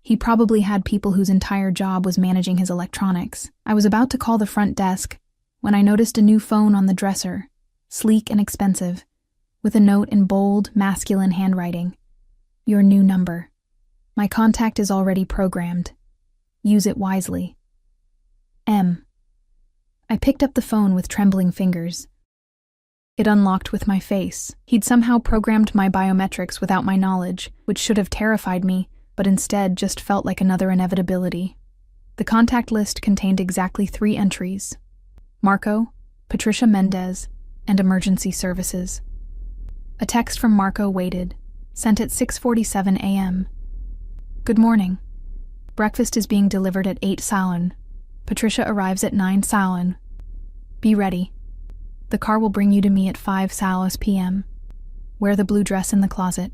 He probably had people whose entire job was managing his electronics. I was about to call the front desk when I noticed a new phone on the dresser, sleek and expensive, with a note in bold, masculine handwriting. Your new number. My contact is already programmed. Use it wisely. M. I picked up the phone with trembling fingers. It unlocked with my face. He'd somehow programmed my biometrics without my knowledge, which should have terrified me, but instead just felt like another inevitability. The contact list contained exactly 3 entries: Marco, Patricia Mendez, and emergency services. A text from Marco waited, sent at 6:47 a.m. Good morning. Breakfast is being delivered at 8 Salon. Patricia arrives at 9 Salon. Be ready. The car will bring you to me at 5 Salos p.m. Wear the blue dress in the closet.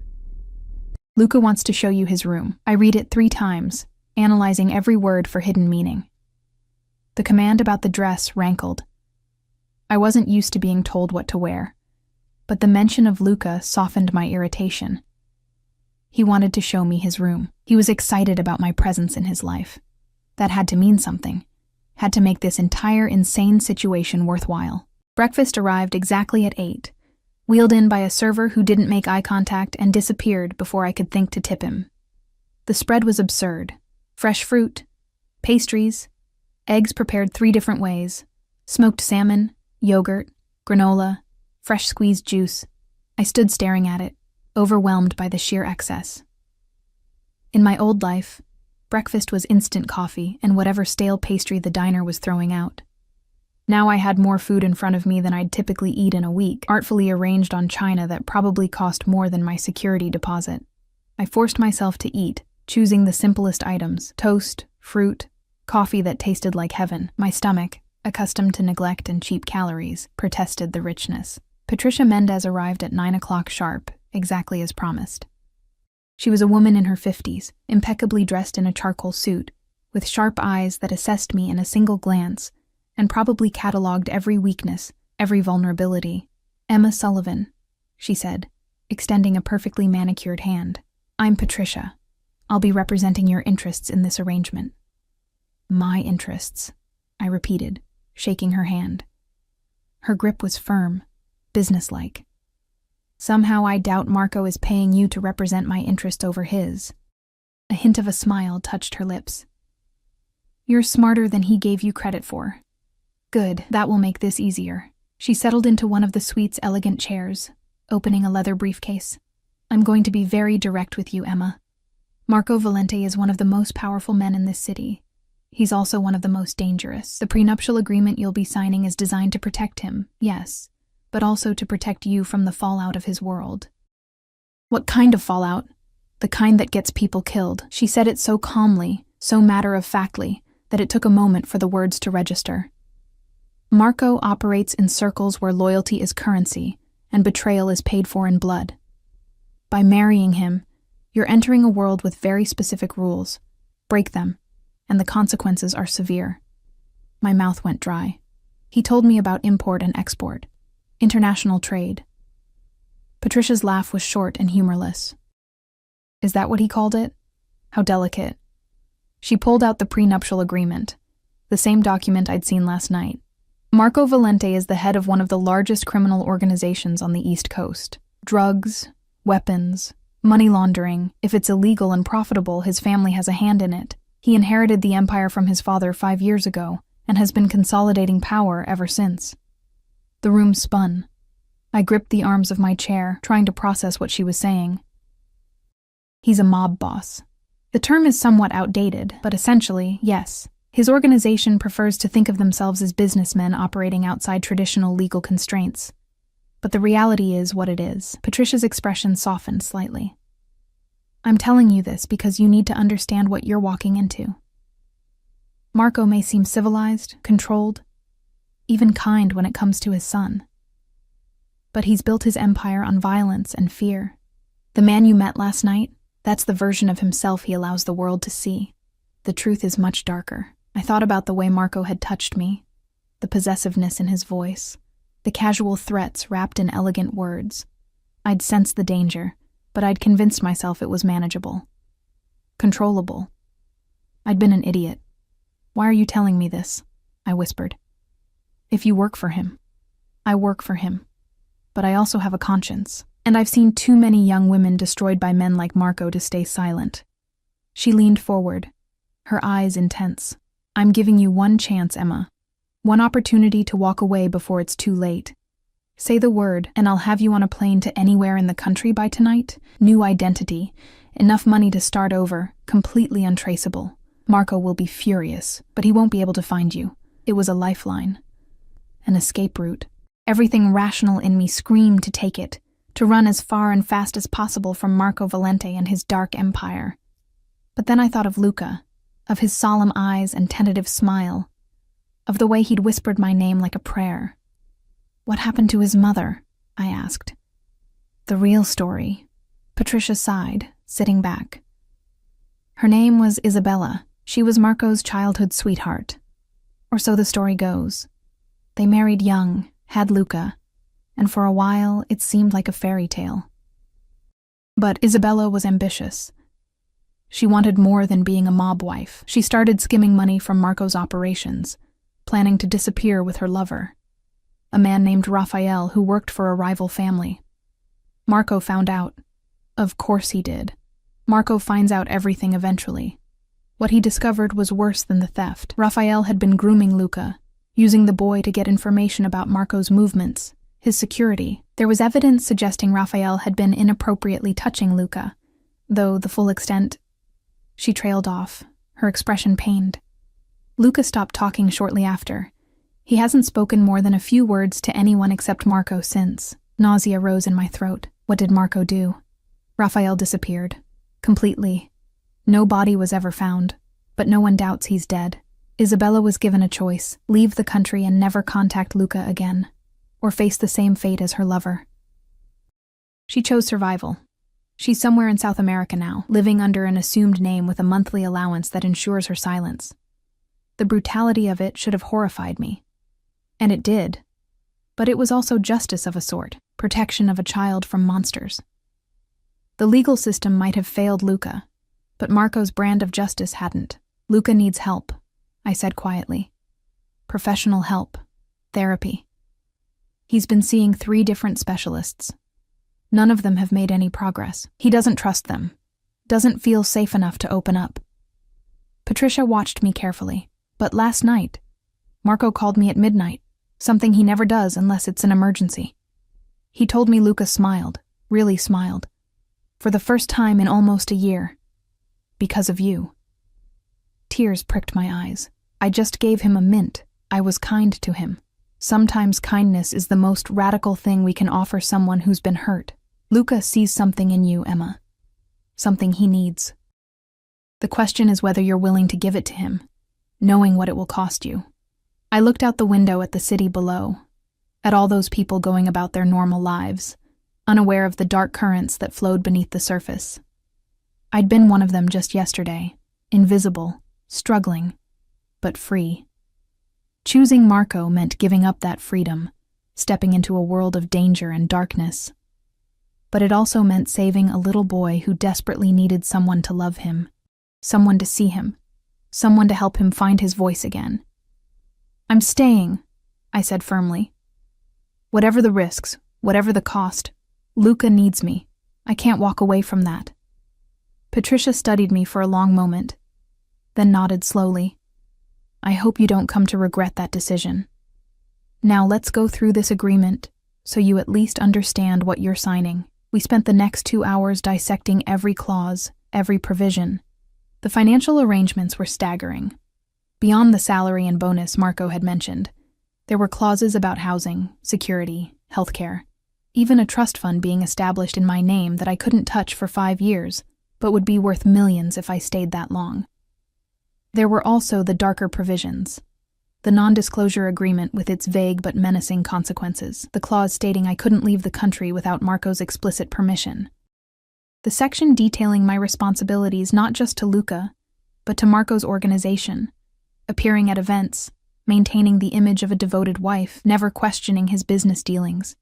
Luca wants to show you his room. I read it 3 times, analyzing every word for hidden meaning. The command about the dress rankled. I wasn't used to being told what to wear, but the mention of Luca softened my irritation. He wanted to show me his room. He was excited about my presence in his life. That had to mean something, had to make this entire insane situation worthwhile. Breakfast arrived exactly at 8, wheeled in by a server who didn't make eye contact and disappeared before I could think to tip him. The spread was absurd. Fresh fruit, pastries, eggs prepared 3 different ways, smoked salmon, yogurt, granola, fresh squeezed juice. I stood staring at it, overwhelmed by the sheer excess. In my old life, breakfast was instant coffee and whatever stale pastry the diner was throwing out. Now I had more food in front of me than I'd typically eat in a week, artfully arranged on china that probably cost more than my security deposit. I forced myself to eat, choosing the simplest items: toast, fruit, coffee that tasted like heaven. My stomach, accustomed to neglect and cheap calories, protested the richness. Patricia Mendez arrived at 9 o'clock sharp, exactly as promised. She was a woman in her 50s, impeccably dressed in a charcoal suit, with sharp eyes that assessed me in a single glance, and probably catalogued every weakness, every vulnerability. "Emma Sullivan," she said, extending a perfectly manicured hand. "I'm Patricia. I'll be representing your interests in this arrangement." "My interests," I repeated, shaking her hand. Her grip was firm, businesslike. "Somehow I doubt Marco is paying you to represent my interest over his." A hint of a smile touched her lips. "You're smarter than he gave you credit for." "Good, that will make this easier." She settled into one of the suite's elegant chairs, opening a leather briefcase. "I'm going to be very direct with you, Emma. Marco Valente is one of the most powerful men in this city. He's also one of the most dangerous. The prenuptial agreement you'll be signing is designed to protect him, yes, but also to protect you from the fallout of his world." "What kind of fallout?" "The kind that gets people killed." She said it so calmly, so matter-of-factly, that it took a moment for the words to register. "Marco operates in circles where loyalty is currency and betrayal is paid for in blood. By marrying him, you're entering a world with very specific rules. Break them, and the consequences are severe." My mouth went dry. He told me about import and export, international trade. Patricia's laugh was short and humorless. "Is that what he called it? How delicate." She pulled out the prenuptial agreement, the same document I'd seen last night. "Marco Valente is the head of one of the largest criminal organizations on the East Coast. Drugs, weapons, money laundering. If it's illegal and profitable, his family has a hand in it. He inherited the empire from his father 5 years ago and has been consolidating power ever since." The room spun. I gripped the arms of my chair, trying to process what she was saying. "He's a mob boss. The term is somewhat outdated, but essentially, yes. His organization prefers to think of themselves as businessmen operating outside traditional legal constraints. But the reality is what it is." Patricia's expression softened slightly. "I'm telling you this because you need to understand what you're walking into. Marco may seem civilized, controlled, even kind when it comes to his son. But he's built his empire on violence and fear. The man you met last night, that's the version of himself he allows the world to see. The truth is much darker." I thought about the way Marco had touched me, the possessiveness in his voice, the casual threats wrapped in elegant words. I'd sensed the danger, but I'd convinced myself it was manageable. Controllable. I'd been an idiot. "Why are you telling me this?" I whispered. "If you work for him." "I work for him. But I also have a conscience, and I've seen too many young women destroyed by men like Marco to stay silent." She leaned forward, her eyes intense. "I'm giving you one chance, Emma. One opportunity to walk away before it's too late. Say the word, and I'll have you on a plane to anywhere in the country by tonight. New identity, enough money to start over, completely untraceable. Marco will be furious, but he won't be able to find you. It was a lifeline. An escape route. Everything rational in me screamed to take it, to run as far and fast as possible from Marco Valente and his dark empire. But then I thought of Luca, of his solemn eyes and tentative smile, of the way he'd whispered my name like a prayer. "What happened to his mother?" I asked. "The real story." Patricia sighed, sitting back. "Her name was Isabella. She was Marco's childhood sweetheart. Or so the story goes. They married young, had Luca, and for a while it seemed like a fairy tale. But Isabella was ambitious. She wanted more than being a mob wife. She started skimming money from Marco's operations, planning to disappear with her lover, a man named Raphael who worked for a rival family. Marco found out. Of course he did. Marco finds out everything eventually. What he discovered was worse than the theft. Raphael had been grooming Luca, using the boy to get information about Marco's movements, his security. There was evidence suggesting Raphael had been inappropriately touching Luca, though the full extent... She trailed off, her expression pained. Luca stopped talking shortly after. He hasn't spoken more than a few words to anyone except Marco since. Nausea rose in my throat. What did Marco do? Raphael disappeared. Completely. No body was ever found, but no one doubts he's dead. Isabella was given a choice: leave the country and never contact Luca again, or face the same fate as her lover. She chose survival. She's somewhere in South America now, living under an assumed name with a monthly allowance that ensures her silence. The brutality of it should have horrified me. And it did. But it was also justice of a sort, protection of a child from monsters. The legal system might have failed Luca, but Marco's brand of justice hadn't. Luca needs help, I said quietly. Professional help. Therapy. He's been seeing 3 different specialists. None of them have made any progress. He doesn't trust them. Doesn't feel safe enough to open up. Patricia watched me carefully. But last night, Marco called me at midnight, something he never does unless it's an emergency. He told me Luca smiled, really smiled, for the first time in almost a year. Because of you. Tears pricked my eyes. I just gave him a mint. I was kind to him. Sometimes kindness is the most radical thing we can offer someone who's been hurt. Luca sees something in you, Emma. Something he needs. The question is whether you're willing to give it to him, knowing what it will cost you. I looked out the window at the city below, at all those people going about their normal lives, unaware of the dark currents that flowed beneath the surface. I'd been one of them just yesterday, invisible, struggling, but free. Choosing Marco meant giving up that freedom, stepping into a world of danger and darkness. But it also meant saving a little boy who desperately needed someone to love him, someone to see him, someone to help him find his voice again. I'm staying, I said firmly. Whatever the risks, whatever the cost, Luca needs me. I can't walk away from that. Patricia studied me for a long moment, then nodded slowly. I hope you don't come to regret that decision. Now let's go through this agreement, so you at least understand what you're signing. We spent the next 2 hours dissecting every clause, every provision. The financial arrangements were staggering. Beyond the salary and bonus Marco had mentioned, there were clauses about housing, security, healthcare, even a trust fund being established in my name that I couldn't touch for 5 years, but would be worth millions if I stayed that long. There were also the darker provisions. The non-disclosure agreement with its vague but menacing consequences, the clause stating I couldn't leave the country without Marco's explicit permission. The section detailing my responsibilities not just to Luca, but to Marco's organization, appearing at events, maintaining the image of a devoted wife, never questioning his business dealings.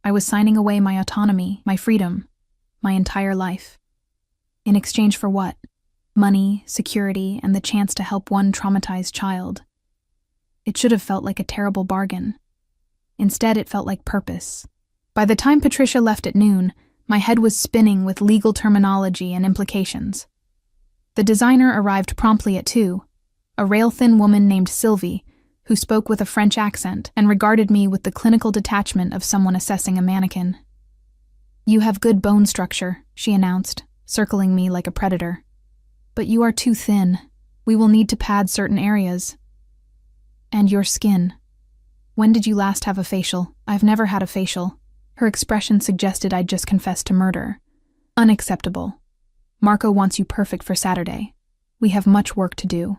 I was signing away my autonomy, my freedom, my entire life. In exchange for what? Money, security, and the chance to help one traumatized child. It should have felt like a terrible bargain. Instead, it felt like purpose. By the time Patricia left at noon, my head was spinning with legal terminology and implications. The designer arrived promptly at 2, a rail-thin woman named Sylvie, who spoke with a French accent and regarded me with the clinical detachment of someone assessing a mannequin. You have good bone structure, she announced, circling me like a predator. But you are too thin. We will need to pad certain areas. And your skin. When did you last have a facial? I've never had a facial. Her expression suggested I'd just confessed to murder. Unacceptable. Marco wants you perfect for Saturday. We have much work to do.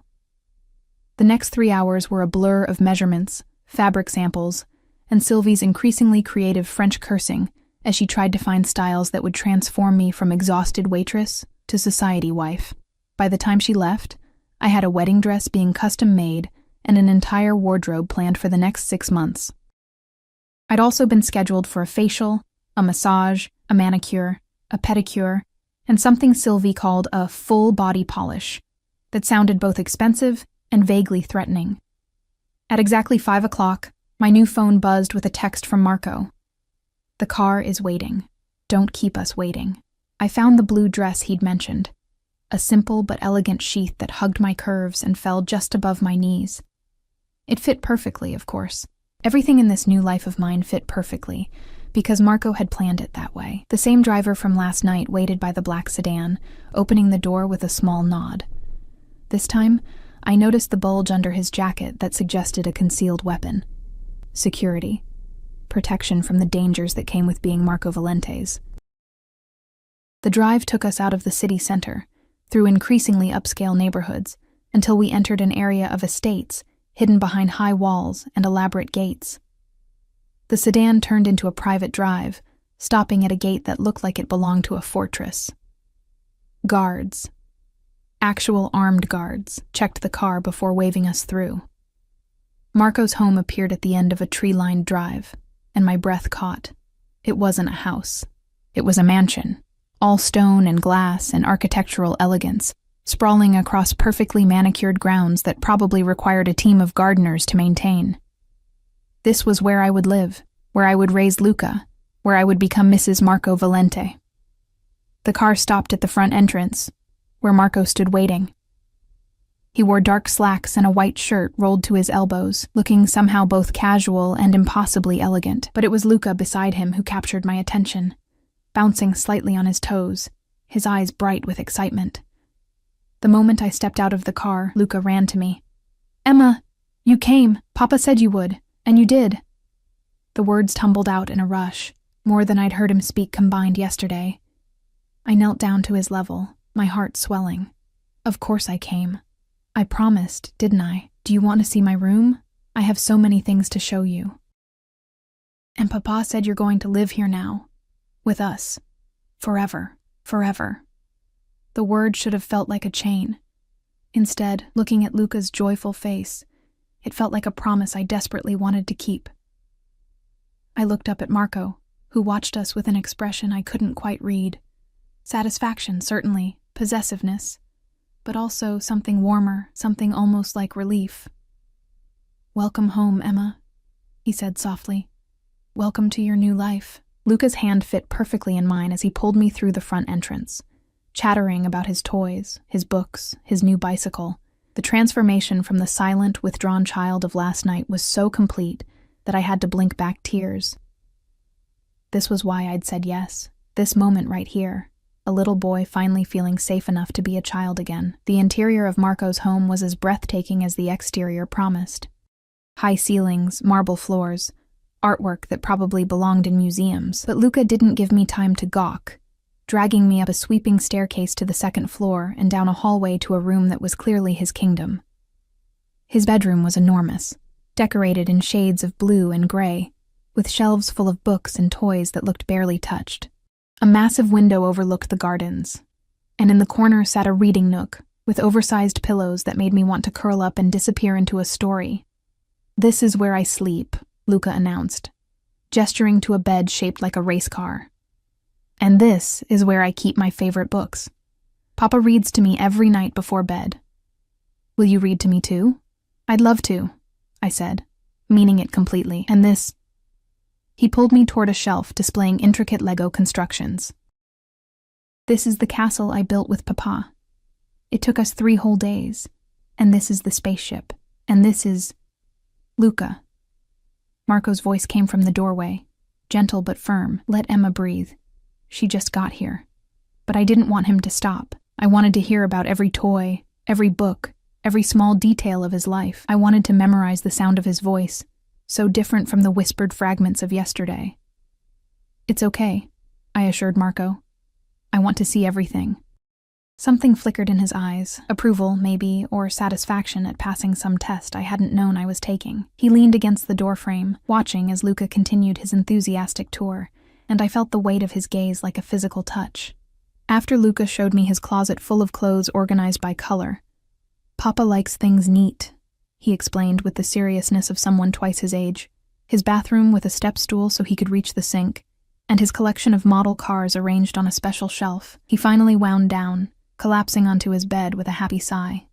The next 3 hours were a blur of measurements, fabric samples, and Sylvie's increasingly creative French cursing as she tried to find styles that would transform me from exhausted waitress to society wife. By the time she left, I had a wedding dress being custom-made and an entire wardrobe planned for the next 6 months. I'd also been scheduled for a facial, a massage, a manicure, a pedicure, and something Sylvie called a full body polish that sounded both expensive and vaguely threatening. At exactly 5 o'clock, my new phone buzzed with a text from Marco. The car is waiting. Don't keep us waiting. I found the blue dress he'd mentioned, a simple but elegant sheath that hugged my curves and fell just above my knees. It fit perfectly, of course, Everything in this new life of mine fit perfectly, because Marco had planned it that way. The same driver from last night waited by the black sedan, opening the door with a small nod. This time, I noticed the bulge under his jacket that suggested a concealed weapon. Security. Protection from the dangers that came with being Marco Valente's. The drive took us out of the city center, through increasingly upscale neighborhoods, until we entered an area of estates, hidden behind high walls and elaborate gates. The sedan turned into a private drive, stopping at a gate that looked like it belonged to a fortress. Guards, actual armed guards, checked the car before waving us through. Marco's home appeared at the end of a tree-lined drive, and my breath caught. It wasn't a house. It was a mansion, all stone and glass and architectural elegance, sprawling across perfectly manicured grounds that probably required a team of gardeners to maintain. This was where I would live, where I would raise Luca, where I would become Mrs. Marco Valente. The car stopped at the front entrance, where Marco stood waiting. He wore dark slacks and a white shirt rolled to his elbows, looking somehow both casual and impossibly elegant. But it was Luca beside him who captured my attention, bouncing slightly on his toes, his eyes bright with excitement. The moment I stepped out of the car, Luca ran to me. "Emma, you came. Papa said you would, and you did." The words tumbled out in a rush, more than I'd heard him speak combined yesterday. I knelt down to his level, my heart swelling. Of course I came. I promised, didn't I? Do you want to see my room? I have so many things to show you. And Papa said you're going to live here now. With us. Forever. Forever. The word should have felt like a chain. Instead, looking at Luca's joyful face, it felt like a promise I desperately wanted to keep. I looked up at Marco, who watched us with an expression I couldn't quite read. Satisfaction, certainly, possessiveness, but also something warmer, something almost like relief. "Welcome home, Emma," he said softly. "Welcome to your new life." Luca's hand fit perfectly in mine as he pulled me through the front entrance, chattering about his toys, his books, his new bicycle. The transformation from the silent, withdrawn child of last night was so complete that I had to blink back tears. This was why I'd said yes, this moment right here, a little boy finally feeling safe enough to be a child again. The interior of Marco's home was as breathtaking as the exterior promised. High ceilings, marble floors, artwork that probably belonged in museums. But Luca didn't give me time to gawk, dragging me up a sweeping staircase to the second floor and down a hallway to a room that was clearly his kingdom. His bedroom was enormous, decorated in shades of blue and gray, with shelves full of books and toys that looked barely touched. A massive window overlooked the gardens, and in the corner sat a reading nook with oversized pillows that made me want to curl up and disappear into a story. "This is where I sleep," Luca announced, gesturing to a bed shaped like a race car. "And this is where I keep my favorite books. Papa reads to me every night before bed. Will you read to me too?" "I'd love to," I said, meaning it completely. "And this..." He pulled me toward a shelf displaying intricate Lego constructions. "This is the castle I built with Papa. It took us 3 whole days. And this is the spaceship. And this is... Luca." Marco's voice came from the doorway, gentle but firm. "Let Emma breathe. She just got here." But I didn't want him to stop. I wanted to hear about every toy, every book, every small detail of his life. I wanted to memorize the sound of his voice, so different from the whispered fragments of yesterday. "It's okay," I assured Marco. "I want to see everything." Something flickered in his eyes, approval, maybe, or satisfaction at passing some test I hadn't known I was taking. He leaned against the doorframe, watching as Luca continued his enthusiastic tour, and I felt the weight of his gaze like a physical touch. After Luca showed me his closet full of clothes organized by color. "Papa likes things neat," he explained with the seriousness of someone twice his age. His bathroom with a step stool so he could reach the sink, and his collection of model cars arranged on a special shelf. He finally wound down, collapsing onto his bed with a happy sigh.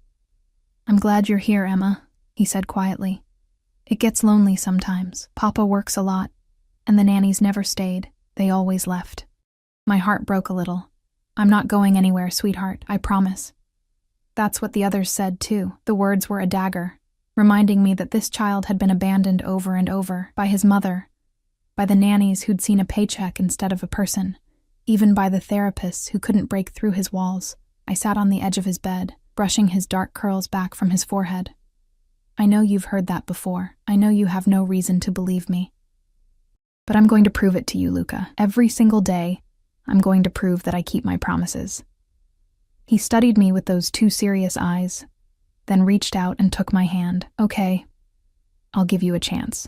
"I'm glad you're here, Emma," he said quietly. "It gets lonely sometimes. Papa works a lot, and the nannies never stayed. They always left." My heart broke a little. "I'm not going anywhere, sweetheart, I promise." That's what the others said, too. The words were a dagger. reminding me that this child had been abandoned over and over by his mother, by the nannies who'd seen a paycheck instead of a person, even by the therapists who couldn't break through his walls. I sat on the edge of his bed, brushing his dark curls back from his forehead. I know you've heard that before. I know you have no reason to believe me. But I'm going to prove it to you, Luca. Every single day, I'm going to prove that I keep my promises. He studied me with those two serious eyes, then reached out and took my hand. Okay, I'll give you a chance.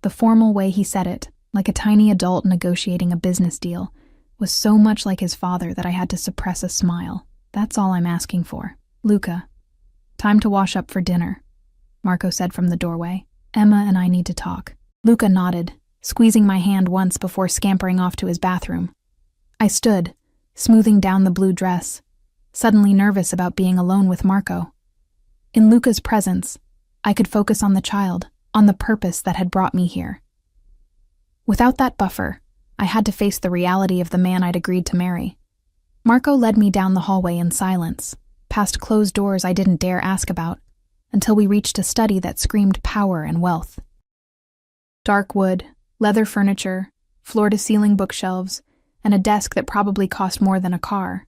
The formal way he said it, like a tiny adult negotiating a business deal, was so much like his father that I had to suppress a smile. That's all I'm asking for. Luca, time to wash up for dinner, Marco said from the doorway. Emma and I need to talk. Luca nodded, squeezing my hand once before scampering off to his bathroom. I stood, smoothing down the blue dress, suddenly nervous about being alone with Marco. In Luca's presence, I could focus on the child, on the purpose that had brought me here. Without that buffer, I had to face the reality of the man I'd agreed to marry. Marco led me down the hallway in silence, past closed doors I didn't dare ask about, until we reached a study that screamed power and wealth. Dark wood, leather furniture, floor-to-ceiling bookshelves, and a desk that probably cost more than a car.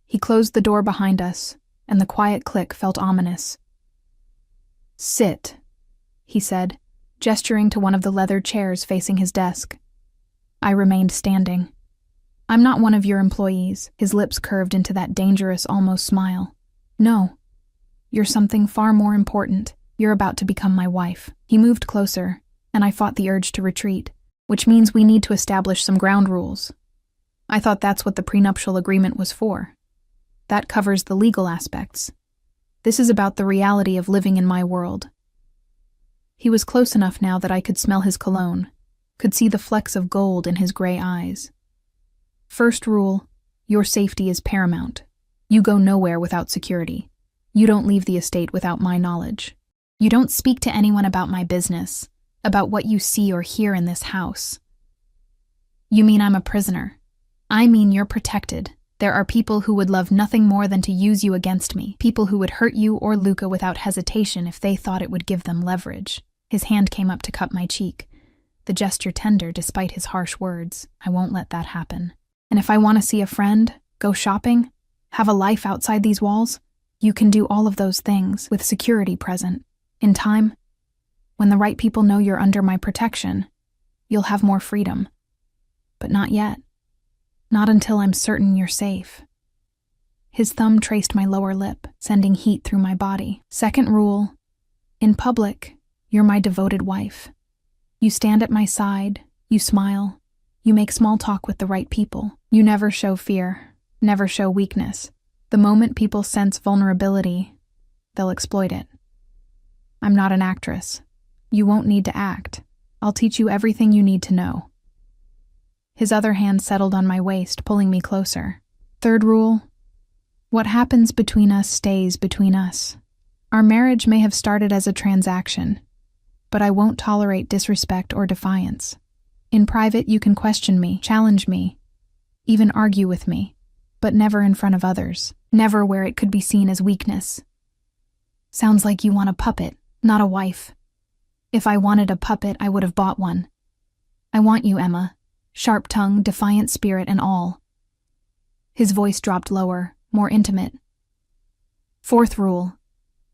He closed the door behind us, and the quiet click felt ominous. Sit, he said, gesturing to one of the leather chairs facing his desk. I remained standing. I'm not one of your employees, his lips curved into that dangerous almost smile. No, you're something far more important. You're about to become my wife. He moved closer, and I fought the urge to retreat, which means we need to establish some ground rules. I thought that's what the prenuptial agreement was for. That covers the legal aspects. This is about the reality of living in my world. He was close enough now that I could smell his cologne, could see the flecks of gold in his gray eyes. First rule, your safety is paramount. You go nowhere without security. You don't leave the estate without my knowledge. You don't speak to anyone about my business, about what you see or hear in this house. You mean I'm a prisoner? I mean you're protected. There are people who would love nothing more than to use you against me, people who would hurt you or Luca without hesitation if they thought it would give them leverage. His hand came up to cup my cheek, the gesture tender despite his harsh words. I won't let that happen. And if I want to see a friend, go shopping, have a life outside these walls, you can do all of those things with security present. In time, when the right people know you're under my protection, you'll have more freedom. But not yet. Not until I'm certain you're safe. His thumb traced my lower lip, sending heat through my body. Second rule, in public, you're my devoted wife. You stand at my side, you smile, you make small talk with the right people. You never show fear, never show weakness. The moment people sense vulnerability, they'll exploit it. I'm not an actress. You won't need to act. I'll teach you everything you need to know. His other hand settled on my waist, pulling me closer. Third rule, what happens between us stays between us. Our marriage may have started as a transaction, but I won't tolerate disrespect or defiance. In private, you can question me, challenge me, even argue with me, but never in front of others, never where it could be seen as weakness. Sounds like you want a puppet, not a wife. If I wanted a puppet, I would have bought one. I want you, Emma. Sharp tongue, defiant spirit, and all. His voice dropped lower, more intimate. Fourth rule,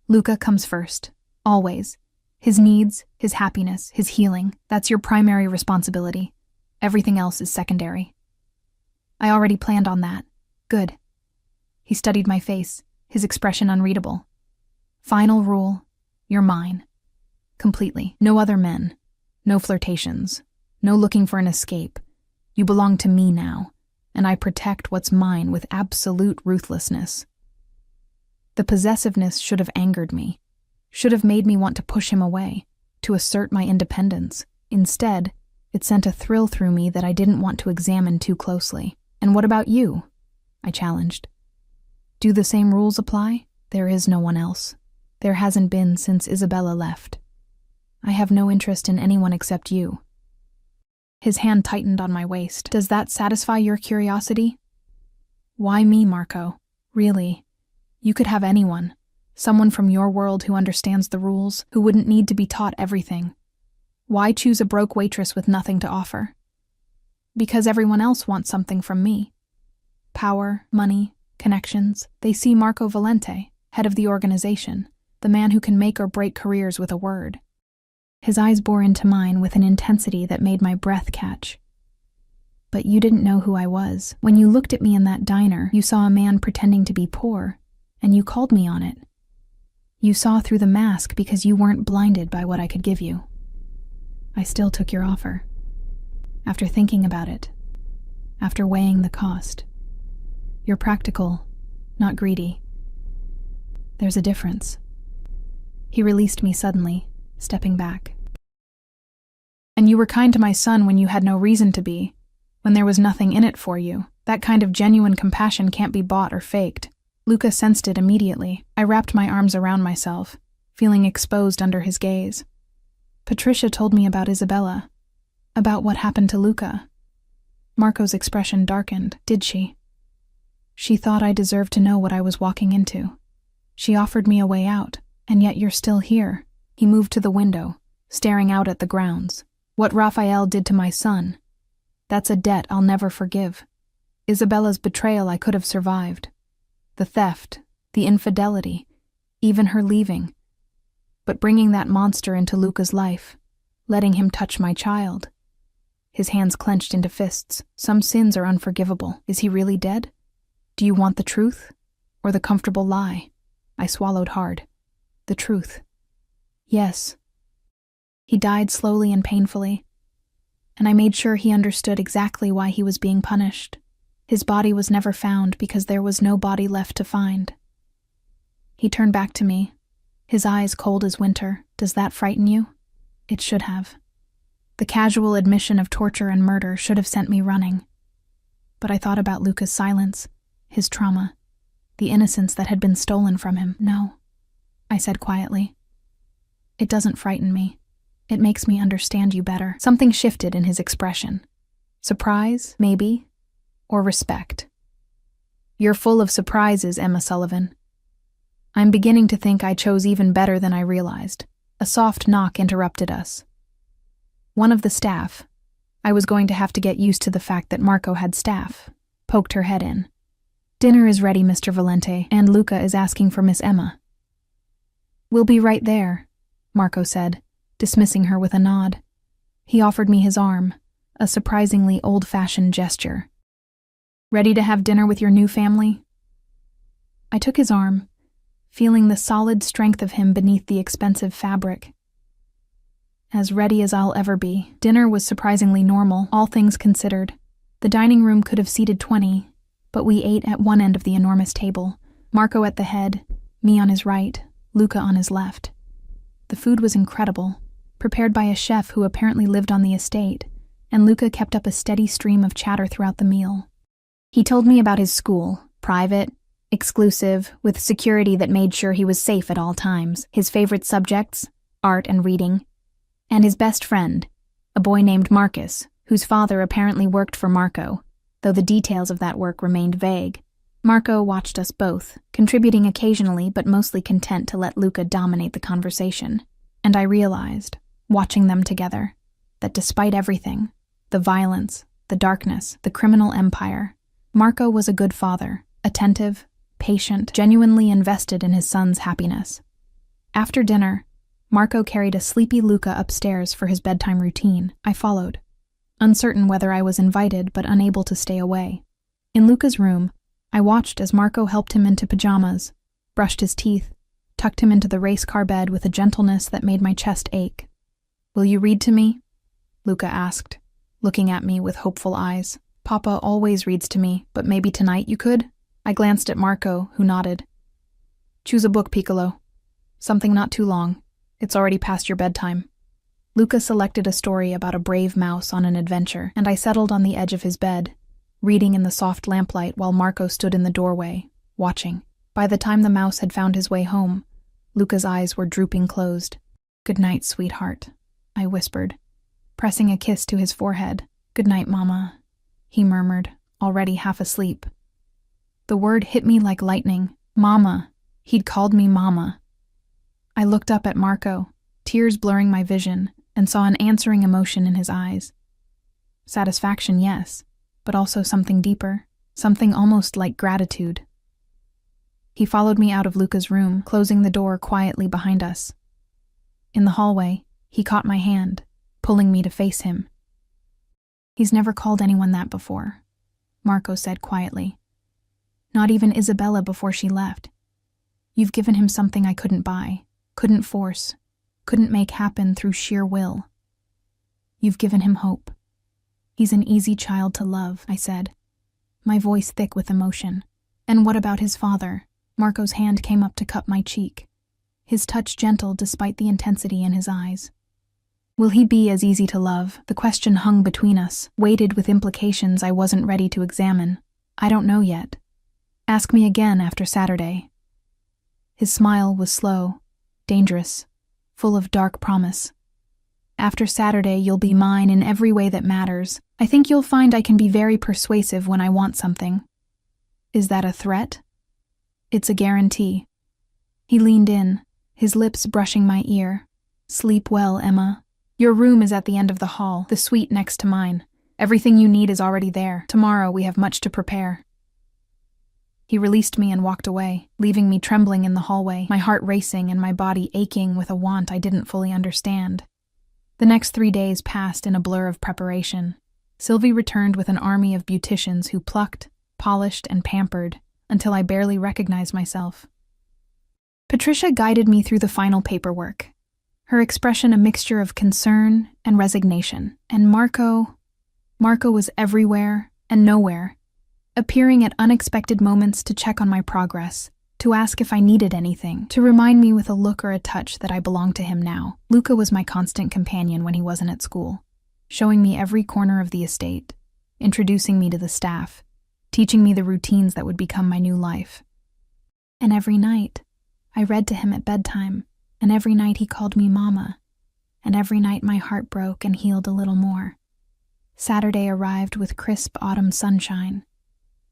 Luca comes first, always. His needs, his happiness, his healing, that's your primary responsibility. Everything else is secondary. I already planned on that. Good. He studied my face, his expression unreadable. Final rule, you're mine. Completely. No other men. No flirtations. No looking for an escape. You belong to me now, and I protect what's mine with absolute ruthlessness. The possessiveness should have angered me, should have made me want to push him away, to assert my independence. Instead, it sent a thrill through me that I didn't want to examine too closely. And what about you? I challenged. Do the same rules apply? There is no one else. There hasn't been since Isabella left. I have no interest in anyone except you. His hand tightened on my waist. Does that satisfy your curiosity? Why me, Marco? Really, you could have anyone. Someone from your world who understands the rules, who wouldn't need to be taught everything. Why choose a broke waitress with nothing to offer? Because everyone else wants something from me. Power, money, connections. They see Marco Valente, head of the organization, the man who can make or break careers with a word. His eyes bore into mine with an intensity that made my breath catch. But you didn't know who I was. When you looked at me in that diner, you saw a man pretending to be poor, and you called me on it. You saw through the mask because you weren't blinded by what I could give you. I still took your offer. After thinking about it, after weighing the cost. You're practical, not greedy. There's a difference. He released me suddenly, stepping back. And you were kind to my son when you had no reason to be, when there was nothing in it for you. That kind of genuine compassion can't be bought or faked. Luca sensed it immediately. I wrapped my arms around myself, feeling exposed under his gaze. Patricia told me about Isabella, about what happened to Luca. Marco's expression darkened. Did she? She thought I deserved to know what I was walking into. She offered me a way out, and yet you're still here. He moved to the window, staring out at the grounds. What Raphael did to my son, that's a debt I'll never forgive. Isabella's betrayal I could have survived. The theft, the infidelity, even her leaving. But bringing that monster into Luca's life, letting him touch my child. His hands clenched into fists. Some sins are unforgivable. Is he really dead? Do you want the truth, or the comfortable lie? I swallowed hard. The truth. Yes. He died slowly and painfully, and I made sure he understood exactly why he was being punished. His body was never found because there was no body left to find. He turned back to me, his eyes cold as winter. Does that frighten you? It should have. The casual admission of torture and murder should have sent me running. But I thought about Luca's silence, his trauma, the innocence that had been stolen from him. No, I said quietly. It doesn't frighten me. It makes me understand you better. Something shifted in his expression. Surprise, maybe, or respect. You're full of surprises, Emma Sullivan. I'm beginning to think I chose even better than I realized. A soft knock interrupted us. One of the staff, I was going to have to get used to the fact that Marco had staff, poked her head in. Dinner is ready, Mr. Valente, and Luca is asking for Miss Emma. We'll be right there, Marco said, dismissing her with a nod. He offered me his arm, a surprisingly old-fashioned gesture. Ready to have dinner with your new family? I took his arm, feeling the solid strength of him beneath the expensive fabric. As ready as I'll ever be. Dinner was surprisingly normal, all things considered. The dining room could have seated 20, but we ate at one end of the enormous table, Marco at the head, me on his right, Luca on his left. The food was incredible, prepared by a chef who apparently lived on the estate, and Luca kept up a steady stream of chatter throughout the meal. He told me about his school, private, exclusive, with security that made sure he was safe at all times, his favorite subjects, art and reading, and his best friend, a boy named Marcus, whose father apparently worked for Marco, though the details of that work remained vague. Marco watched us both, contributing occasionally but mostly content to let Luca dominate the conversation, and I realized, watching them together, that despite everything, the violence, the darkness, the criminal empire, Marco was a good father, attentive, patient, genuinely invested in his son's happiness. After dinner, Marco carried a sleepy Luca upstairs for his bedtime routine. I followed, uncertain whether I was invited but unable to stay away. In Luca's room, I watched as Marco helped him into pajamas, brushed his teeth, tucked him into the race car bed with a gentleness that made my chest ache. "Will you read to me?" Luca asked, looking at me with hopeful eyes. "Papa always reads to me, but maybe tonight you could?" I glanced at Marco, who nodded. "Choose a book, Piccolo. Something not too long. It's already past your bedtime." Luca selected a story about a brave mouse on an adventure, and I settled on the edge of his bed, reading in the soft lamplight while Marco stood in the doorway, watching. By the time the mouse had found his way home, Luca's eyes were drooping closed. "Good night, sweetheart," I whispered, pressing a kiss to his forehead. "Good night, Mama," he murmured, already half asleep. The word hit me like lightning. Mama. He'd called me Mama. I looked up at Marco, tears blurring my vision, and saw an answering emotion in his eyes. Satisfaction, yes, but also something deeper, something almost like gratitude. He followed me out of Luca's room, closing the door quietly behind us. In the hallway, he caught my hand, pulling me to face him. "He's never called anyone that before," Marco said quietly. "Not even Isabella before she left. You've given him something I couldn't buy, couldn't force, couldn't make happen through sheer will. You've given him hope. He's an easy child to love," I said, my voice thick with emotion. "And what about his father?" Marco's hand came up to cup my cheek, his touch gentle despite the intensity in his eyes. "Will he be as easy to love?" The question hung between us, weighted with implications I wasn't ready to examine. "I don't know yet. Ask me again after Saturday." His smile was slow, dangerous, full of dark promise. "After Saturday, you'll be mine in every way that matters. I think you'll find I can be very persuasive when I want something." "Is that a threat?" "It's a guarantee." He leaned in, his lips brushing my ear. "Sleep well, Emma. Your room is at the end of the hall, the suite next to mine. Everything you need is already there. Tomorrow we have much to prepare." He released me and walked away, leaving me trembling in the hallway, my heart racing and my body aching with a want I didn't fully understand. The next 3 days passed in a blur of preparation. Sylvie returned with an army of beauticians who plucked, polished, and pampered until I barely recognized myself. Patricia guided me through the final paperwork, her expression a mixture of concern and resignation. And Marco was everywhere and nowhere, appearing at unexpected moments to check on my progress, to ask if I needed anything, to remind me with a look or a touch that I belonged to him now. Luca was my constant companion when he wasn't at school, showing me every corner of the estate, introducing me to the staff, teaching me the routines that would become my new life. And every night, I read to him at bedtime, and every night he called me Mama, and every night my heart broke and healed a little more. Saturday arrived with crisp autumn sunshine.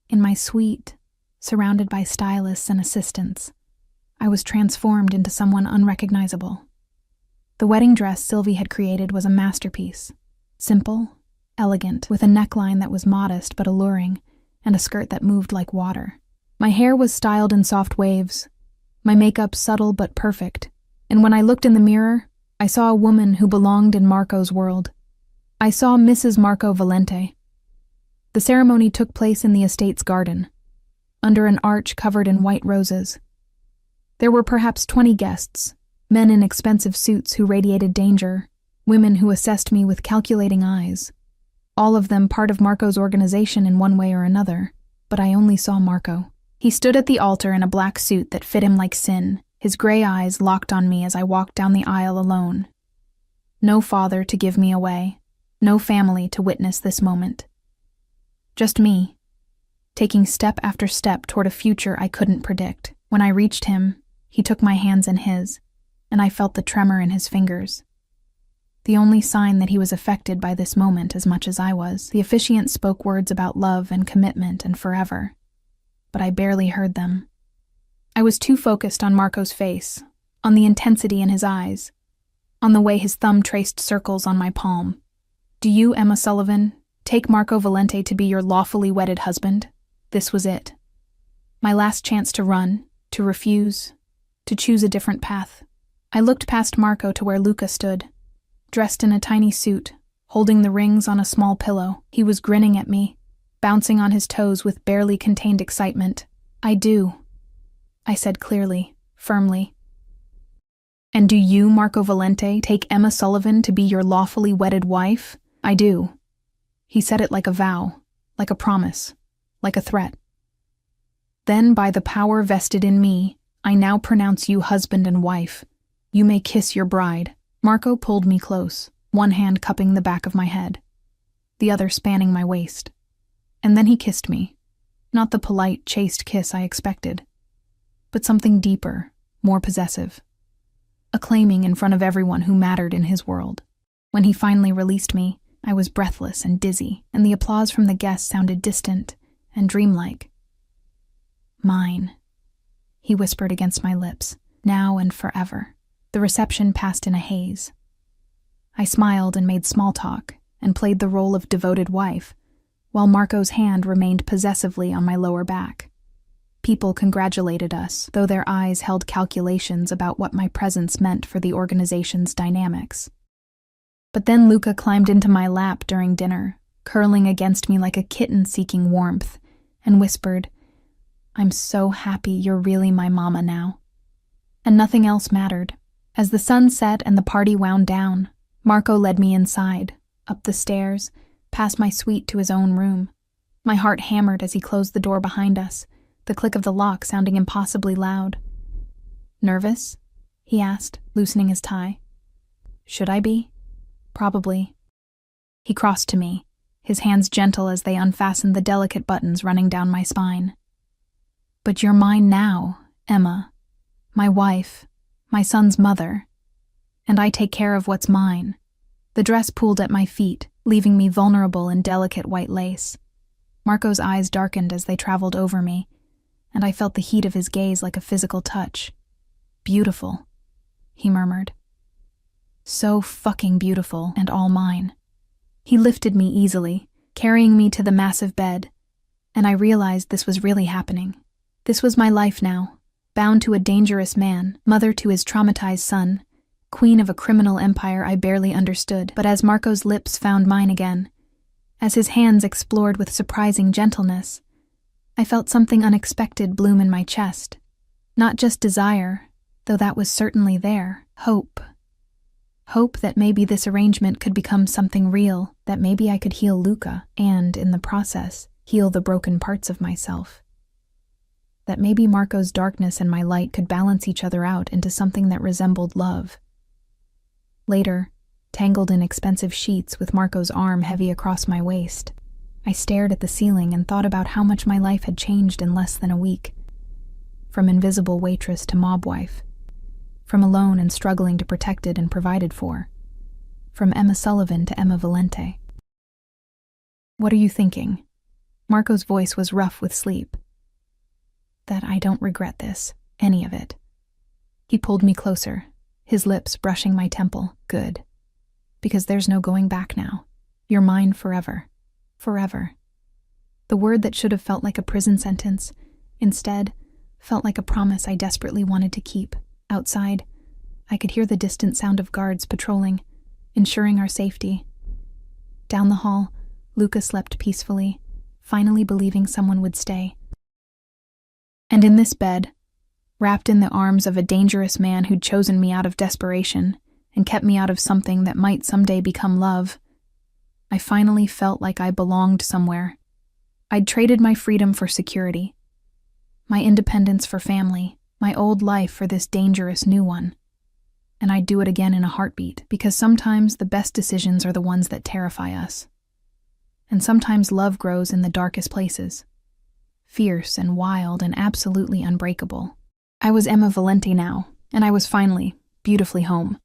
In my suite, surrounded by stylists and assistants, I was transformed into someone unrecognizable. The wedding dress Sylvie had created was a masterpiece. Simple, elegant, with a neckline that was modest but alluring, and a skirt that moved like water. My hair was styled in soft waves, my makeup subtle but perfect, and when I looked in the mirror, I saw a woman who belonged in Marco's world. I saw Mrs. Marco Valente. The ceremony took place in the estate's garden, under an arch covered in white roses. There were perhaps 20 guests, men in expensive suits who radiated danger, women who assessed me with calculating eyes, all of them part of Marco's organization in one way or another, but I only saw Marco. He stood at the altar in a black suit that fit him like sin, his gray eyes locked on me as I walked down the aisle alone. No father to give me away, no family to witness this moment. Just me, taking step after step toward a future I couldn't predict. When I reached him, he took my hands in his, and I felt the tremor in his fingers. The only sign that he was affected by this moment as much as I was. The officiant spoke words about love and commitment and forever, but I barely heard them. I was too focused on Marco's face, on the intensity in his eyes, on the way his thumb traced circles on my palm. "Do you, Emma Sullivan, take Marco Valente to be your lawfully wedded husband?" This was it. My last chance to run, to refuse, to choose a different path. I looked past Marco to where Luca stood, dressed in a tiny suit, holding the rings on a small pillow. He was grinning at me, bouncing on his toes with barely contained excitement. "I do," I said clearly, firmly. "And do you, Marco Valente, take Emma Sullivan to be your lawfully wedded wife?" "I do." He said it like a vow, like a promise, like a threat. "Then, by the power vested in me, I now pronounce you husband and wife. You may kiss your bride." Marco pulled me close, one hand cupping the back of my head, the other spanning my waist. And then he kissed me, not the polite, chaste kiss I expected, but something deeper, more possessive, acclaiming in front of everyone who mattered in his world. When he finally released me, I was breathless and dizzy, and the applause from the guests sounded distant and dreamlike. Mine. he whispered against my lips, now and forever. The reception passed in a haze. I smiled and made small talk, and played the role of devoted wife, while Marco's hand remained possessively on my lower back. People congratulated us, though their eyes held calculations about what my presence meant for the organization's dynamics. But then Luca climbed into my lap during dinner, curling against me like a kitten seeking warmth, and whispered, "I'm so happy you're really my mama now." And nothing else mattered. As the sun set and the party wound down, Marco led me inside, up the stairs, past my suite to his own room. My heart hammered as he closed the door behind us, the click of the lock sounding impossibly loud. "Nervous?" he asked, loosening his tie. "Should I be?" "Probably." He crossed to me, his hands gentle as they unfastened the delicate buttons running down my spine. "But you're mine now, Emma. My wife, my son's mother. And I take care of what's mine." The dress pooled at my feet, leaving me vulnerable in delicate white lace. Marco's eyes darkened as they traveled over me, and I felt the heat of his gaze like a physical touch. "Beautiful," he murmured. "So fucking beautiful, and all mine." He lifted me easily, carrying me to the massive bed, and I realized this was really happening. This was my life now, bound to a dangerous man, mother to his traumatized son, queen of a criminal empire I barely understood. But as Marco's lips found mine again, as his hands explored with surprising gentleness, I felt something unexpected bloom in my chest. Not just desire, though that was certainly there. Hope. Hope that maybe this arrangement could become something real, that maybe I could heal Luca, and, in the process, heal the broken parts of myself. That maybe Marco's darkness and my light could balance each other out into something that resembled love. Later, tangled in expensive sheets with Marco's arm heavy across my waist, I stared at the ceiling and thought about how much my life had changed in less than a week. From invisible waitress to mob wife. From alone and struggling to protected and provided for. From Emma Sullivan to Emma Valente. "What are you thinking?" Marco's voice was rough with sleep. "That I don't regret this, any of it." He pulled me closer, his lips brushing my temple. "Good. Because there's no going back now. You're mine forever. Forever." The word that should have felt like a prison sentence, instead, felt like a promise I desperately wanted to keep. Outside, I could hear the distant sound of guards patrolling, ensuring our safety. Down the hall, Luca slept peacefully, finally believing someone would stay. And in this bed, wrapped in the arms of a dangerous man who'd chosen me out of desperation and kept me out of something that might someday become love, I finally felt like I belonged somewhere. I'd traded my freedom for security, my independence for family, my old life for this dangerous new one. And I'd do it again in a heartbeat, because sometimes the best decisions are the ones that terrify us. And sometimes love grows in the darkest places. Fierce and wild and absolutely unbreakable. I was Emma Valente now, and I was finally, beautifully home.